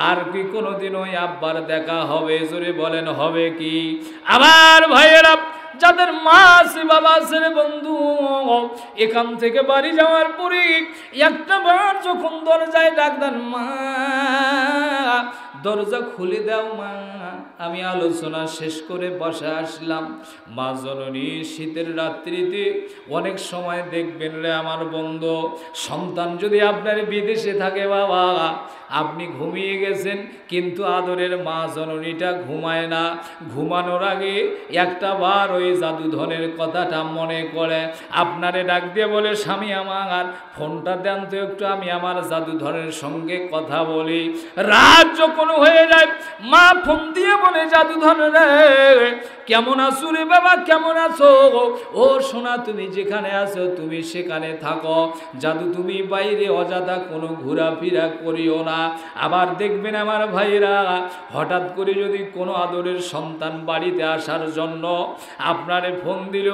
আর কি কোনোদিন ওই আব্বার দেখা হবে জোরে বলেন হবে কি আমার ভাইয়েরা যাদের মা আছে বাবা আছে বন্ধু এখান থেকে বাড়ি যাওয়ার পরে একটা বার যখন দরজায় ডাক দেন মা দরজা খুলে দাও মা আমি আলোচনা শেষ করে বসে আসলাম মা জননী শীতের রাত্রিতে অনেক সময় দেখবেন রে আমার বন্ধু সন্তান যদি আপনার বিদেশে থাকে বাবা আপনি ঘুমিয়ে গেছেন কিন্তু আদরের মা জননীটা ঘুমায় না ঘুমানোর আগে একটা বার ওই জাদুধনের কথাটা মনে করে আপনারে ডাক দিয়ে বলে স্বামী আমার ফোনটা দেন তো একটু আমি আমার জাদুধনের সঙ্গে কথা বলি রাত যখন হয়ে যায় মা ফোন দিয়ে বলে জাদুধন রে কেমন আছো রে বাবা কেমন আছো ও সোনা তুমি যেখানে আছো তুমি সেখানে থাকো জাদু তুমি বাইরে অযথা কোনো ঘোরাফেরা করিও না আবার দেখবেন আমার ভাইরা হঠাৎ করে যদি কোনো আদরের সন্তান বাড়িতে আসার জন্য আপনারে ফোন দিল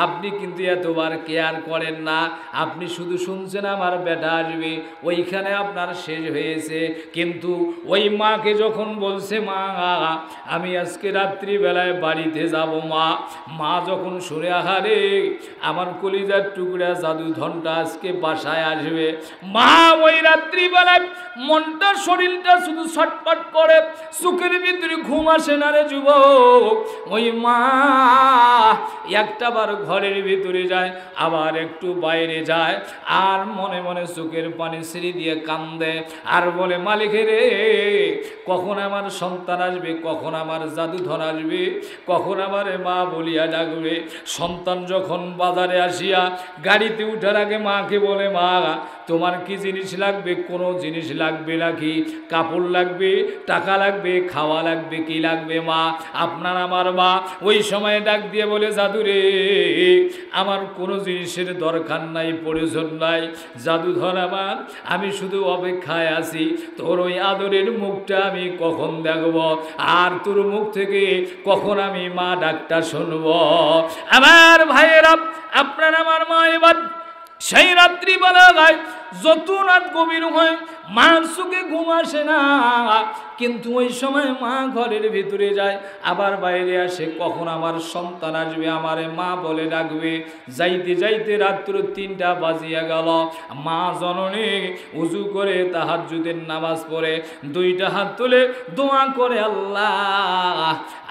আপনি কিন্তু এতবার কেয়ার করেন না আপনি শুধু শুনছেন আমার বেটা আসবে ওইখানে আপনার শেষ হয়েছে কিন্তু ওই মাকে যখন বলছে মা আমি আজকে রাত্রিবেলায় বাড়িতে যাব মা মা যখন শুনে আহারে আমার কলিজার টুকরা জাদুধনটা আজকে বাসায় আসবে মা ওই রাত্রিবেলায় মনটা শরীরটা শুধু ছটপট করে চোখের ভিতরে ঘুম আসে না রে যুবক ওই মা একটা বার ঘরের ভিতরে যায় আবার একটু বাইরে যায় আর মনে মনে চোখের পানি ছিঁড়ি দিয়ে কান্দে আর বলে মালিকের রে কখন আমার সন্তান আসবে কখন আমার জাদুধন আসবে কখন আমার মা বলিয়া ডাকবে সন্তান যখন বাজারে আসিয়া গাড়িতে উঠার আগে মাকে বলে মা তোমার কি জিনিস লাগবে কোনো জিনিস লাগবে নাকি কাপড় লাগবে টাকা লাগবে খাওয়া লাগবে কি লাগবে মা আপনার আমার মা ওই সময় ডাক দিয়ে বলে জাদুরে আমার কোনো জিনিসের দরকার নাই প্রয়োজন নাই জাদুধর আমার আমি শুধু অপেক্ষায় আছি তোর ওই আদরের মুখটা আমি কখন দেখব আর তোর মুখ থেকে কখন আমি মা ডাকটা শুনব আমার ভাইয়েরা আপনার আমার মা এবার সেই রাত্রিবেলা গায় যত রাত গভীর হয় মার চোখে ঘুম আসে না, কিন্তু ওই সময় মা ঘরের ভিতরে যায়, আবার বাইরে আসে, কখন আমার সন্তান আসবে আমারে মা বলে ডাকবে। যাইতে যাইতে রাত্র 3টা বাজিয়া গেল। মা জননী উজু করে তাহাজ্জুদের নামাজ পড়ে 2টা হাত তুলে দোয়া করে, আল্লাহ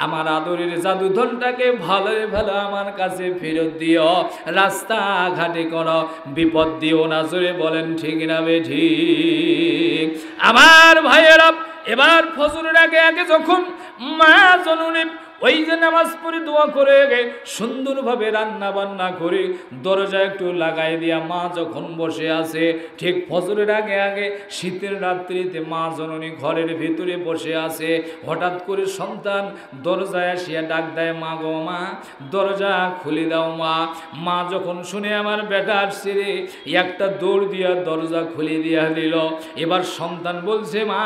আমার আদরের জাদুধনটাকে ভালো ভালো আমার কাছে ফেরত দিও, রাস্তাঘাটে কোনো বিপদ দিও না। জোরে বলেন ঠিক না বেঠিক? আমার ভাইয়েরা, এবার ফজরের আগে আগে যখন মা জননী ওই যে নামাজ পড়ে দোয়া করে সুন্দরভাবে রান্না বান্না করে দরজা একটু লাগাই দিয়া মা যখন বসে আছে, ঠিক ফজরের আগে আগে শীতের রাত্রিতে মা জননী ঘরের ভিতরে বসে আছে, হঠাৎ করে সন্তান দরজায় আসিয়া ডাক দেয়, মা গো মা, দরজা খুলে দাও মা। মা যখন শুনে আমার বেটা আসছে রে, একটা দৌড় দিয়া দরজা খুলে দিয়া দিল। এবার সন্তান বলছে, মা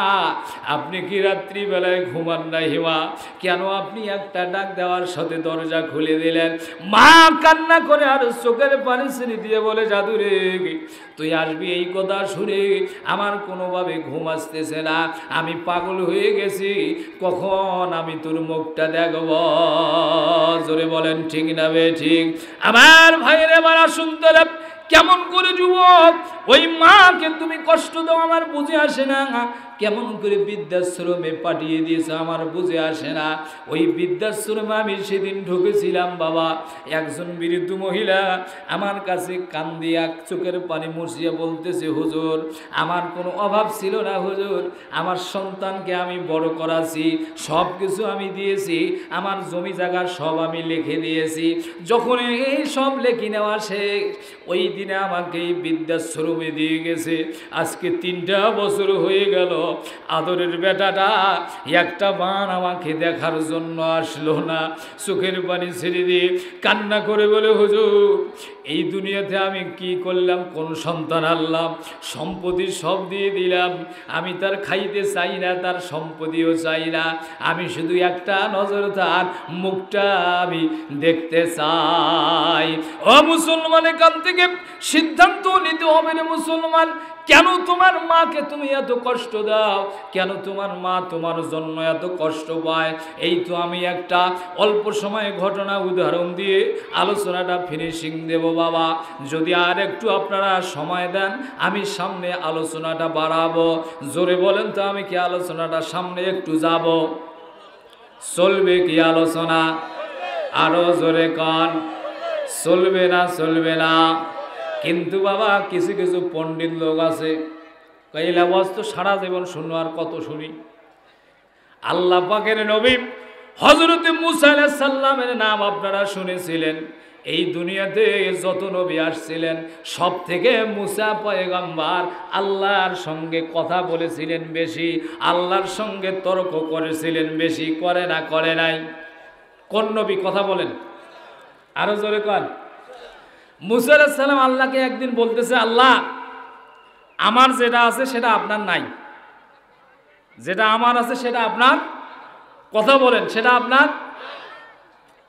আপনি কি রাত্রিবেলায় ঘুমান নাই মা? কেন আপনি একটা ডাক দেওয়ার সাথে দরজা খুলে দিলেন? মা কান্না করে আর চোখের পানি ছেড়ে দিয়ে বলে, জাদু রে তুই আসবি এই কথা শুনে আমার কোনোভাবে ঘুম আসতেছে না, আমি পাগল হয়ে গেছি, কখন আমি তোর মুখটা দেখব। জোরে বলেন ঠিক না বেঠিক? আমার ভাইয়ের এবার শুনতে কেমন করে যুবক ওই মাকে তুমি কষ্ট দাও আমার বুঝে আসে না, কেমন করে বৃদ্ধাশ্রমে পাঠিয়ে দিয়েছে আমার বুঝে আসে না। ওই বৃদ্ধাশ্রমে আমি সেদিন ঢুকেছিলাম বাবা, একজন বৃদ্ধ মহিলা আমার কাছে কান্দিয়া চোখের পানি মুছিয়া বলতেছে, হুজুর আমার কোনো অভাব ছিল না হুজুর, আমার সন্তানকে আমি বড় করাছি, সব কিছু আমি দিয়েছি, আমার জমি জায়গা সব আমি লিখে দিয়েছি, যখন এই সব লেখি নেওয়া শেষ ওই দিনে আমাকে এই বৃদ্ধাশ্রমে দিয়ে গেছে। আজকে 3টা বছর হয়ে গেল, আদরের বেটাটা একটা বার আমাকে দেখার জন্য আসলো না। চোখের পানি ছেড়ে দিয়ে কান্না করে বলে, হুজুর এই দুনিয়াতে আমি কি করলাম, কোন সন্তান আনলাম, সম্পত্তি সব দিয়ে দিলাম, আমি তার খাইতে চাই না, তার সম্পত্তিও চাই না, আমি শুধু একটা নজর তার মুখটা আমি দেখতে চাই। ও মুসলমান, এখান থেকে সিদ্ধান্ত নিতে হবে রে মুসলমান, কেন তোমার মাকে তুমি এত কষ্ট দাও, কেন তোমার মা তোমার জন্য এত কষ্ট পায়? এই তো আমি একটা অল্প সময়ে ঘটনা উদাহরণ দিয়ে আলোচনাটা ফিনিশিং দেব বাবা। যদি আর একটু আপনারা সময় দেন আমি সামনে আলোচনাটা বাড়াবো। জোরে বলেন তো, আমি কি আলোচনাটা সামনে একটু যাব? চলবে কি আলোচনা? আরো জোরে কন, চলবে না? চলবে না। কিন্তু বাবা কিছু কিছু পণ্ডিত লোক আছে, এই আওয়াজ তো সারা জীবন শুনো আর কত শুনি। আল্লাহ পাকের নবী হযরত মুসা আলাইহিস সালামের নাম আপনারা শুনেছিলেন। এই দুনিয়াতে যত নবী আসছিলেন সব থেকে মুসা পয়গম্বর আল্লাহর সঙ্গে কথা বলেছিলেন বেশি, আল্লাহর সঙ্গে তর্ক করেছিলেন বেশি, করে না করে নাই? কোন নবী কথা বলেন? আরো জোরে কন। মুসা আলাইহিস সালাম আল্লাহকে একদিন বলতেছে, আল্লাহ আমার যেটা আছে সেটা আপনার নাই, যেটা আমার আছে সেটা আপনার, কথা বলেন সেটা আপনার।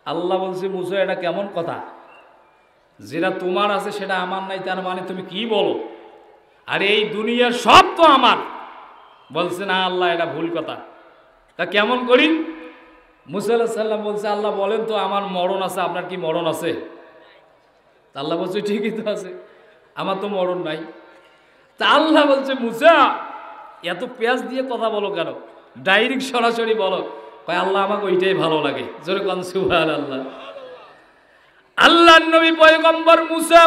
আল্লাহ বলছে, মুসা এটা কেমন কথা, যেটা তোমার আছে সেটা আমার নাই, তার মানে তুমি কি বলো? আর এই দুনিয়ার সব তো আমার। বলছে না আল্লাহ এটা ভুল কথা, তা কেমন করি? মুসা আলাইহিস সালাম বলছে, আল্লাহ বলেন তো আমার মরণ আছে, আপনার কি মরণ আছে? আল্লাহ বলছে ঠিকই তো আছে, আমার তো মরণ নাই। তা আল্লাহ বলছে, মুসা এত পেঁয়াজ দিয়ে কথা বলো কেন, ডাইরেক্ট সরাসরি বলো। কয় আল্লাহ আমাকে ওইটাই ভালো লাগে। জোরে কোন সুবহানাল্লাহ। আল্লাহর নবী পয়গম্বর মুসা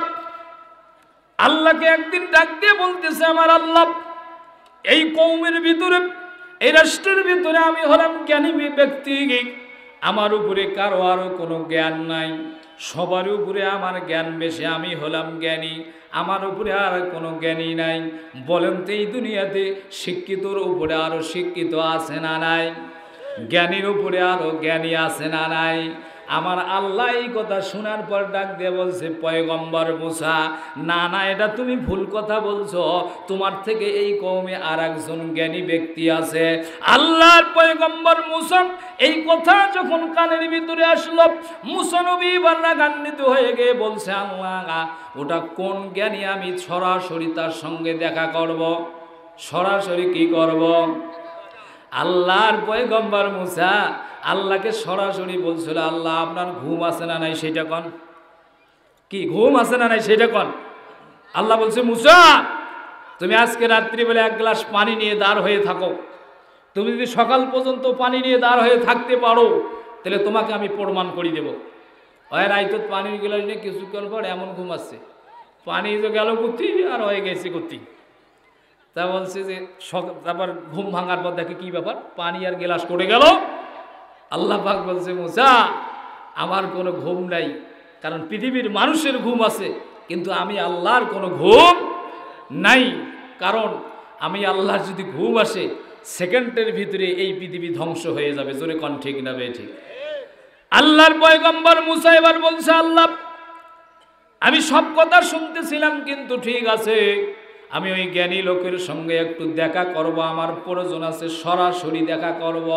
আল্লাহকে একদিন ডাক দিয়ে বলতেছে, আমার আল্লাহ এই কওমের ভিতরে, এই রাষ্ট্রের ভিতরে আমি হলাম জ্ঞানী ব্যক্তি, আমার উপরে কারো আরো কোনো জ্ঞান নাই, সবার উপরে আমার জ্ঞান বেশি, আমি হলাম জ্ঞানী, আমার উপরে আর কোনো জ্ঞানী নাই। বলেন তো এই দুনিয়াতে শিক্ষিতর উপরে আরো শিক্ষিত আছে না নাই? জ্ঞানীর উপরে আরো জ্ঞানী আছে না নাই? আমার আল্লাহ এই কথা শোনার পর ডাক দিয়ে বলছে, পয়গম্বর মুসা না না, এটা তুমি ভুল কথা বলছো, তোমার থেকে এই কওমে আর একজন জ্ঞানী ব্যক্তি আছে। আল্লাহর পয়গম্বর মুসা এই কথা যখন কানের ভিতরে আসলো, মুসা নবী রাগান্বিত হয়ে গিয়ে বলছে, আল্লাহ ওটা কোন জ্ঞানী, আমি সরাসরি তার সঙ্গে দেখা করব। সরাসরি কি করব? আল্লাহর পয়গম্বর মুসা আল্লাহকে সরাসরি বলছিল, আল্লাহ আপনার ঘুম আছে না নাই সেটা কন। কি ঘুম আছে না নাই সেটা কন। আল্লাহ বলছে, মুসা তুমি আজকে রাত্রিবেলা এক গ্লাস পানি নিয়ে দাঁড় হয়ে থাকো। তুমি যদি সকাল পর্যন্ত পানি নিয়ে দাঁড় হয়ে থাকতে পারো তাহলে তোমাকে আমি প্রমাণ করে দেবো। হয় রাইতো পানির গ্লাস নিয়ে কিছুক্ষণ পর এমন ঘুম আসছে, পানি তো গেল কুত্তি আর হয়ে গেছে কুত্তি। তা বলছে যে তারপর ঘুম ভাঙার পর দেখে কি ব্যাপার, পানি আর গ্লাস করে গেল। আল্লাহ পাক বলছে, মুসা আমার কোনো ঘুম নাই, কারণ পৃথিবীর মানুষের ঘুম আছে কিন্তু আমি আল্লাহর কোনো ঘুম নাই। কারণ আমি আল্লাহর যদি ঘুম আসে সেকেন্ডের ভিতরে এই পৃথিবী ধ্বংস হয়ে যাবে। জোরে কোন ঠিক না বেঠিক? আল্লাহর পয়গম্বর মুসা এবার বলছে, আল্লাহ আমি সব কথা শুনতেছিলাম কিন্তু ঠিক আছে, আমি ওই জ্ঞানী লোকের সঙ্গে একটু দেখা করব, আমার প্রয়োজন আছে, সরাসরি দেখা করব।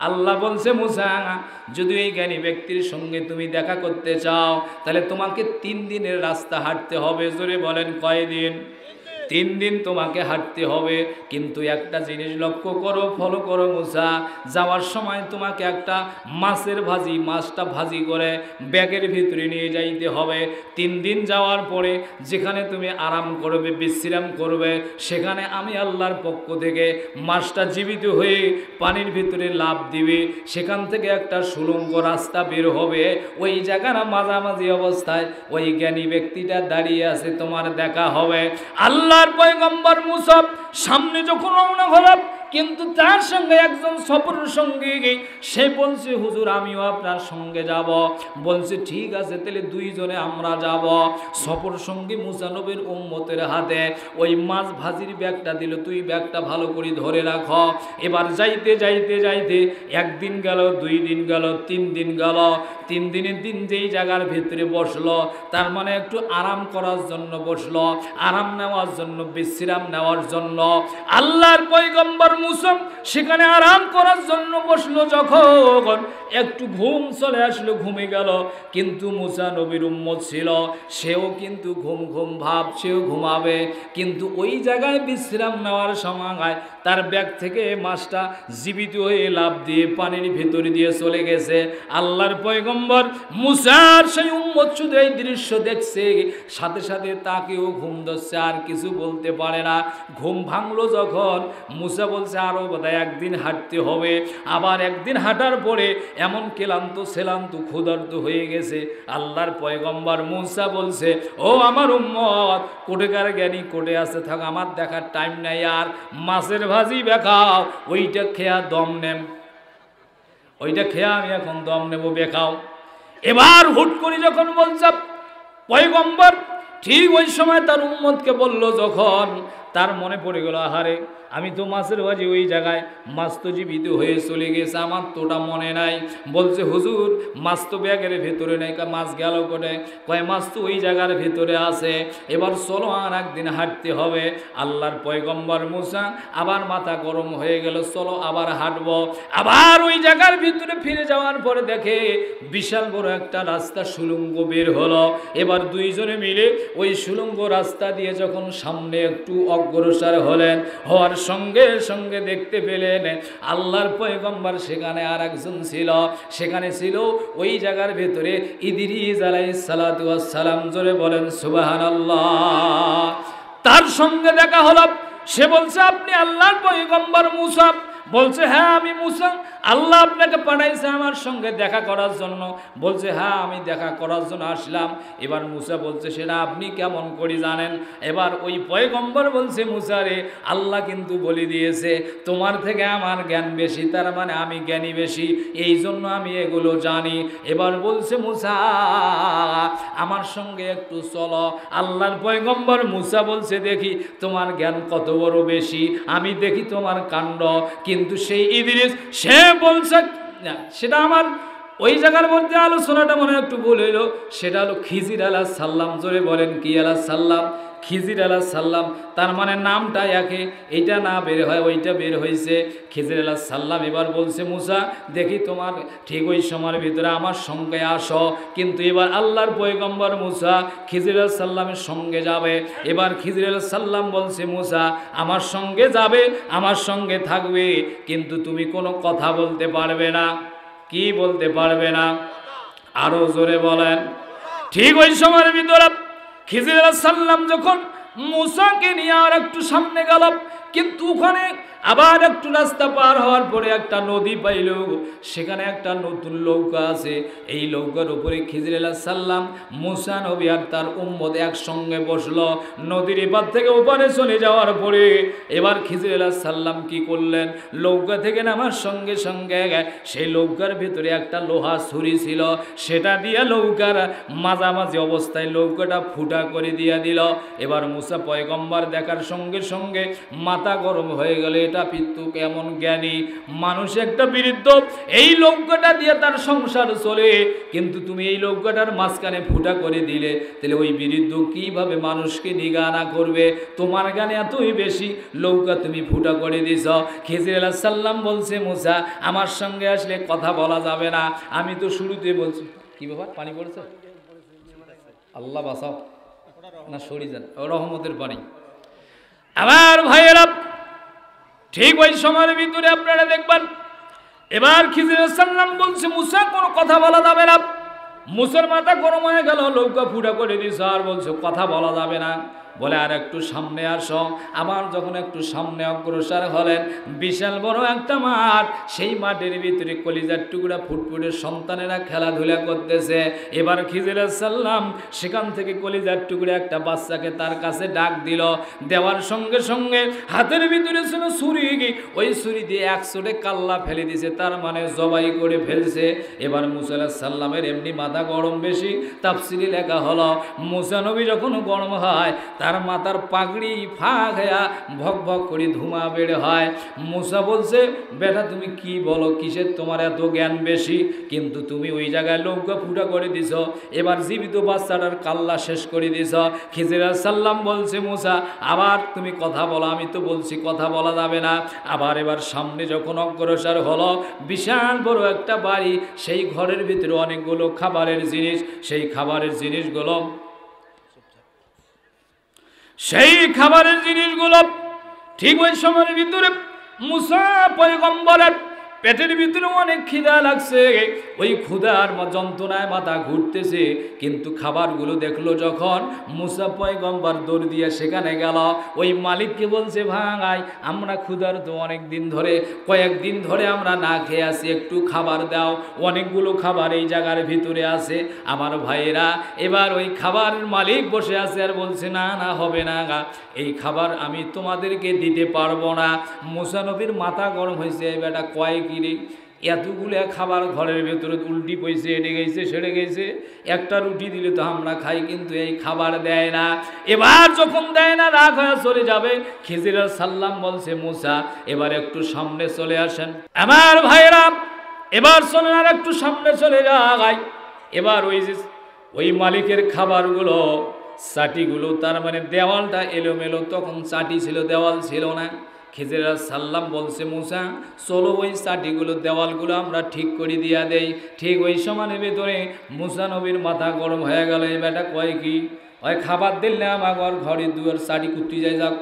আল্লাহ বলছে, মুসা যদি এই জ্ঞানী ব্যক্তির সঙ্গে তুমি দেখা করতে চাও তাহলে তোমাকে 3 দিনের রাস্তা হাঁটতে হবে। জোরে বলেন কয়দিন? 3 দিন তোমাকে হাঁটতে হবে। কিন্তু একটা জিনিস লক্ষ্য করো, ফলো করো মুসা, যাওয়ার সময় তোমাকে একটা মাছের ভাজি, মাছটা ভাজি করে ব্যাগের ভিতরে নিয়ে যাইতে হবে। 3 দিন যাওয়ার পরে যেখানে তুমি আরাম করবে, বিশ্রাম করবে, সেখানে আমি আল্লাহর পক্ষ থেকে মাছটা জীবিত হয়ে পানির ভিতরে লাফ দিবে, সেখান থেকে একটা সুড়ঙ্গ রাস্তা বের হবে। ওই জায়গার মাঝামাঝি অবস্থায় ওই জ্ঞানী ব্যক্তিটা দাঁড়িয়ে আছে, তোমার দেখা হবে। আল্লাহর পয়গম্বর মুসা সামনে যখন রওনা হলাম, কিন্তু তার সঙ্গে একজন সফর সঙ্গী, সে বলছে, হুজুর আমিও আপনার সঙ্গে যাব। বলছে ঠিক আছে, তাহলে 2 জনে আমরা যাব। সফর সঙ্গী মুসা নবীর উম্মতের হাতে ওই মাছ ভাজির ব্যাগটা দিল, তুই ব্যাগটা ভালো করে ধরে রাখো। এবার যাইতে যাইতে যাইতে 1 দিন গেল, 2 দিন গেল, 3 দিন গেল। 3 দিনের দিন যেই জায়গার ভিতরে বসলো, তার মানে একটু আরাম করার জন্য বসলো, আরাম নেওয়ার জন্য, বিশ্রাম নেওয়ার জন্য। আল্লাহর পয়গম্বর মুসা সেখানে আরাম করার জন্য বসলো। যখন একটু ঘুম চলে আসলো, ঘুমে গেল। কিন্তু মুসা নবীর উম্মত ছিল, সেও কিন্তু ঘুম ঘুম ভাব, সেও ঘুমাবে। কিন্তু ওই জায়গায় বিশ্রাম নেওয়ার সময় তার ব্যাগ থেকে মাছটা জীবিত হয়ে লাফ দিয়ে পানির ভিতরে দিয়ে চলে গেছে। আল্লাহর পয়গম্বর মুসার সেই উম্মত শুধু এই দৃশ্য দেখছে, সাথে সাথে তাকেও ঘুম ধরছে, আর কিছু বলতে পারে না। ঘুম ভাঙলো যখন, মুসা বলছে আরো বোধহয় 1 দিন হাঁটতে হবে। আবার 1 দিন হাঁটার পরে এমন ক্লান্ত সেলান্ত ক্ষুধার্ত হয়ে গেছে। আল্লাহর পয়গম্বর মুসা বলছে, ও আমার উম্মত, কোটেকার জ্ঞানী কোটে আছে, থাক, আমার দেখার টাইম নাই, আর মাছের ভাজি বেখাও, ওইটা খেয়া দম নেম, ওইটা খেয়া আমি এখন দম নেব, বেখাও। এবার হুট করে যখন বলছে পয়গম্বর, ঠিক ওই সময় তার উম্মতকে বলল, যখন তার মনে পড়ে গেল, আহারে আমি তো মাছের ভাজি, ওই জায়গায় মাছ তো জীবিত হয়ে চলে গেছে, আমার তোটা মনে নাই। বলছে, হুজুর মাছ তো ব্যাগের ভেতরে নেই। মাছ গেল কোটে? কয় মাছ তো ওই জায়গার ভেতরে আছে। এবার চলো আর 1 দিন হাঁটতে হবে। আল্লাহর পয়গম্বর মুসা আবার মাথা গরম হয়ে গেল, চলো আবার হাঁটবো। আবার ওই জায়গার ভিতরে ফিরে যাওয়ার পরে দেখে বিশাল বড় একটা রাস্তা সুড়ঙ্গ বের হলো। এবার 2 জনে মিলে ওই সুড়ঙ্গ রাস্তা দিয়ে যখন সামনে একটু অগ্রসর হলেন, হওয়ার সঙ্গে সঙ্গে দেখতে পেলেন আল্লাহর পয়গম্বর সেখানে আর একজন ছিল। সেখানে ছিল ওই জায়গার ভেতরে ইদ্রিস আলাইহিস সালাতু ওয়াস সালাম। জোরে বলেন সুবহানাল্লাহ। তার সঙ্গে দেখা হলো। সে বলছে, আপনি আল্লাহর পয়গম্বর মুসা? বলছে, হ্যাঁ আমি মুসা, আল্লাহ আপনাকে পাঠাইছে আমার সঙ্গে দেখা করার জন্য। বলছে, হ্যাঁ আমি দেখা করার জন্য আসলাম। এবার মুসা বলছে, সেটা আপনি কেমন করে জানেন? এবার ওই পয়গম্বর বলছে, মুসা রে, আল্লাহ কিন্তু বলে দিয়েছে তোমার থেকে আমার জ্ঞান বেশি, তার মানে আমি জ্ঞানী বেশি, এই জন্য আমি এগুলো জানি। এবার বলছে, মুসা আমার সঙ্গে একটু চলো। আল্লাহর পয়গম্বর মুসা বলছে, দেখি তোমার জ্ঞান কত বড় বেশি, আমি দেখি তোমার কাণ্ড। কিন্তু সেই ইদ্রিস সে বলছে, সেটা আমার ওই জায়গার মধ্যে আলোচনাটা মনে একটু ভুল হইল, সেটা হলো খিজির আলাইহিস সালাম। জোরে বলেন কি আলাইহিস সালাম? খিজির আলাইহিস সালাম। তার মানে নামটা একে, এইটা না বের হয় ওইটা বের হয়েছে। খিজির আলাইহিস সালাম এবার বলছে মুসা দেখি তোমার ঠিক ওই সময়ের ভিতরে আমার সঙ্গে আসো। কিন্তু এবার আল্লাহর পয়গম্বর মুসা খিজির আলাইহিস সালামের সঙ্গে যাবে। এবার খিজির আলাইহিস সালাম বলছে মুসা আমার সঙ্গে যাবে, আমার সঙ্গে থাকবে, কিন্তু তুমি কোনো কথা বলতে পারবে না। কি বলতে পারবে না? আরো জোরে বলেন। ঠিক ওই সময়ের ভিতরে খিজির আলাইহিস সালাম যখন মুসাকে নিয়ে আর একটু সামনে গেল, কিন্তু ওখানে আবার একটু রাস্তা পার হওয়ার পরে একটা নদী পাইল। সেখানে একটা নতুন নৌকা আছে। এই নৌকার উপরে খিজির আলাইহিস সালাম, মুসা নবী আর তার উম্মত একসঙ্গে বসলো। নদীর এপার থেকে ওপারে চলে যাওয়ার পরে এবার খিজির আলাইহিস সালাম কি করলেন, নৌকা থেকে নামার সঙ্গে সঙ্গে সেই নৌকার ভিতরে একটা লোহা ছুরি ছিল, সেটা দিয়ে নৌকার মাঝামাঝি অবস্থায় নৌকাটা ফুটা করে দিয়ে দিল। এবার মুসা পয়গম্বর দেখার সঙ্গে সঙ্গে মাথা গরম হয়ে গেল, এটা পিতৃ কেমন জ্ঞানী মানুষ, একটা বৃদ্ধ, এই নৌকাটা দিয়ে তার সংসার চলে, কিন্তু তুমি এই নৌকাটার মাঝখানে ফুটা করে দিলে, তাহলে ওই বৃদ্ধ কিভাবে মানুষকে নিগানা করবে? তোমার গানে এতই বেশি, নৌকা তুমি ফুটা করে দিছ। খিজির আলাইহিস সালাম বলছে মুসা আমার সঙ্গে আসলে কথা বলা যাবে না। আমি তো শুরুতে বলছি কি ব্যাপার, পানি পড়েছে? আল্লাহ বাঁচাও না, সরি যান, রহমতের পানি। আমার ভাইয়েরা ঠিক ওই সময়ের ভিতরে আপনারা দেখবেন এবার খিজির আলাইহিস সালাম বলছে মুসা কোনো কথা বলা যাবে না। মুসার মাথা গরম হয়ে গেল, নৌকা ফুটা করে দিয়েছে আর বলছে কথা বলা যাবে না। বলে আর একটু সামনে আসো। আবার যখন একটু সামনে অগ্রসর হলেন, বিশাল বড় একটা মাঠ, সেই মাঠের ভিতরে কলিজার টুকরা ফুটফুটের সন্তানেরা খেলাধুলা করতেছে। এবার খিজির আলাইহিস সালাম সেখান থেকে কলিজার টুকরা একটা বাচ্চাকে তার কাছে ডাক দিল, দেওয়ার সঙ্গে সঙ্গে হাতের ভিতরে ছিল ছুরি, ওই ছুরি দিয়ে এক চোটে কাল্লা ফেলে দিয়েছে, তার মানে জবাই করে ফেলছে। এবার মুসা আলাইহিস সালামের এমনি মাথা গরম বেশি, তাফসিরে লেখা হলো মুসা নবী যখন গরম হয় তার মাথার পাগড়ি ফাঁক হইয়া ভক ভক করে ধুমা বের হয়। মুসা বলছে বেটা তুমি কি বলো, কিসের তোমার এত জ্ঞান বেশি? কিন্তু তুমি ওই জায়গায় নৌকা ফুটা করে দিছ, এবার জীবিত বাচ্চাটার কাল্লা শেষ করে দিছ। খিজির আলাইহিস সালাম বলছে মুসা আবার তুমি কথা বলো, আমি তো বলছি কথা বলা যাবে না। আবার এবার সামনে যখন অগ্রসর হলো, বিশাল বড় একটা বাড়ি, সেই ঘরের ভিতরে অনেকগুলো খাবারের জিনিস, সেই খাবারের জিনিসগুলো ঠিক ওই সময়ের ভিতরে মুসা পয়গম্বরের পেটের ভিতরে অনেক খিদা লাগছে, ওই ক্ষুধার যন্ত্রণায় মাথা ঘুরতেছে। কিন্তু খাবারগুলো দেখলো যখন, মুসা পয়গম্বর দৌড় দিয়ে সেখানে গেল, ওই মালিককে বলছে ভাই আমরা ক্ষুধার তো অনেক দিন ধরে, কয়েকদিন ধরে আমরা না খেয়ে আসি, একটু খাবার দাও। অনেকগুলো খাবার এই জায়গার ভিতরে আছে আমার ভাইয়েরা। এবার ওই খাবারের মালিক বসে আছে আর বলছে না না হবে না, এই খাবার আমি তোমাদেরকে দিতে পারবো না। মুসা নবীর মাথা গরম হয়েছে, বেটা কয়েক এতগুলো খাবার ঘরের ভেতরে উল্টি পয়সে এড়ে গেছে সেরে গেছে, একটা রুটি দিলে তো আমরা খাই, কিন্তু এই খাবার দেয় না। এবার যখন দেয় না রাগ হয়ে চলে যাবে। খিজির আলাইহিস সালাম বলছে মুসা এবার একটু সামনে চলে আসেন। আমার ভাইরা এবার চলেন আর একটু সামনে চলে যায়। এবার ওই মালিকের খাবারগুলো চাটিগুলো, তার মানে দেওয়ালটা এলোমেলো, তখন চাটি ছিল দেওয়াল ছিল না। খিজির আলাইহিস সালাম বলছে মুসা চলো ওই চাটিগুলো দেওয়ালগুলো আমরা ঠিক করে দিয়া দেই। ঠিক ওই সময়ের ভিতরে মুসা নবীর মাথা গরম হয়ে গেল, এই বেটা কয় কি ওই খাবার দিলে আমার ঘরে দুয়ার চাটি কুত্তি যায় যাক,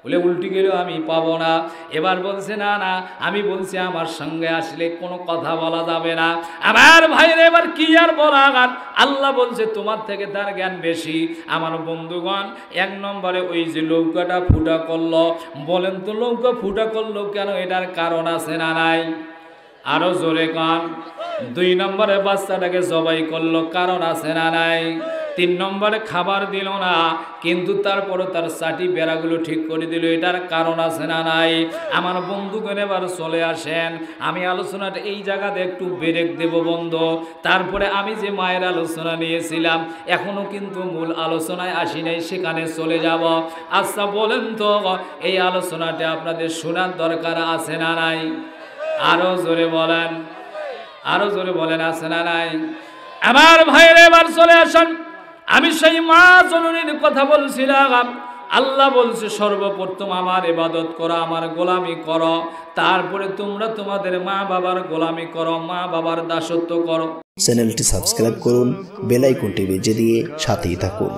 বলে উল্টি গেলেও আমি পাবো না। এবার বলছে না না আমি বলছি আমার সঙ্গে আসলে কোনো কথা বলা যাবে না। আমার ভাইয়ের এবার কি আর বলা, আল্লাহ বলছে তোমার থেকে তার জ্ঞান বেশি। আমার বন্ধুগণ এক নম্বরে ওই যে নৌকাটা ফুটা করলো, বলেন তো নৌকা ফুটা করলো কেন? এটার কারণ আছে না নাই? আরো জোরে কন। 2 নম্বরে বাচ্চাটাকে জবাই করলো, কারণ আছে না নাই? 3 নম্বরে খাবার দিল না, কিন্তু তারপরে তার চাটি বেড়াগুলো ঠিক করে দিল, এটার কারণ আছে না নাই? আমার বন্ধুগণ এবার চলে আসেন, আমি আলোচনাটা এই জায়গাতে একটু ব্রেক দেব বন্ধু। তারপরে আমি যে মায়ের আলোচনা নিয়েছিলাম এখনো কিন্তু মূল আলোচনায় আসি নাই, সেখানে চলে যাব। আচ্ছা বলেন তো এই আলোচনাটা আপনাদের শোনার দরকার আছে না নাই? আরো জোরে বলেন। আরো জোরে বলেন আছে না নাই? আমার ভাইয়ের এবার চলে আসেন, আমি সেই মা জননীর কথা বলছিলাম। আল্লাহ বলছে সর্বপ্রথম আমার ইবাদত করো, আমার গোলামি করো, তারপরে তোমরা তোমাদের মা বাবার গোলামি করো, মা বাবার দাসত্ব করো। চ্যানেলটি সাবস্ক্রাইব করুন, বেল আইকনটি বেজে দিয়ে সাথেই থাকুন।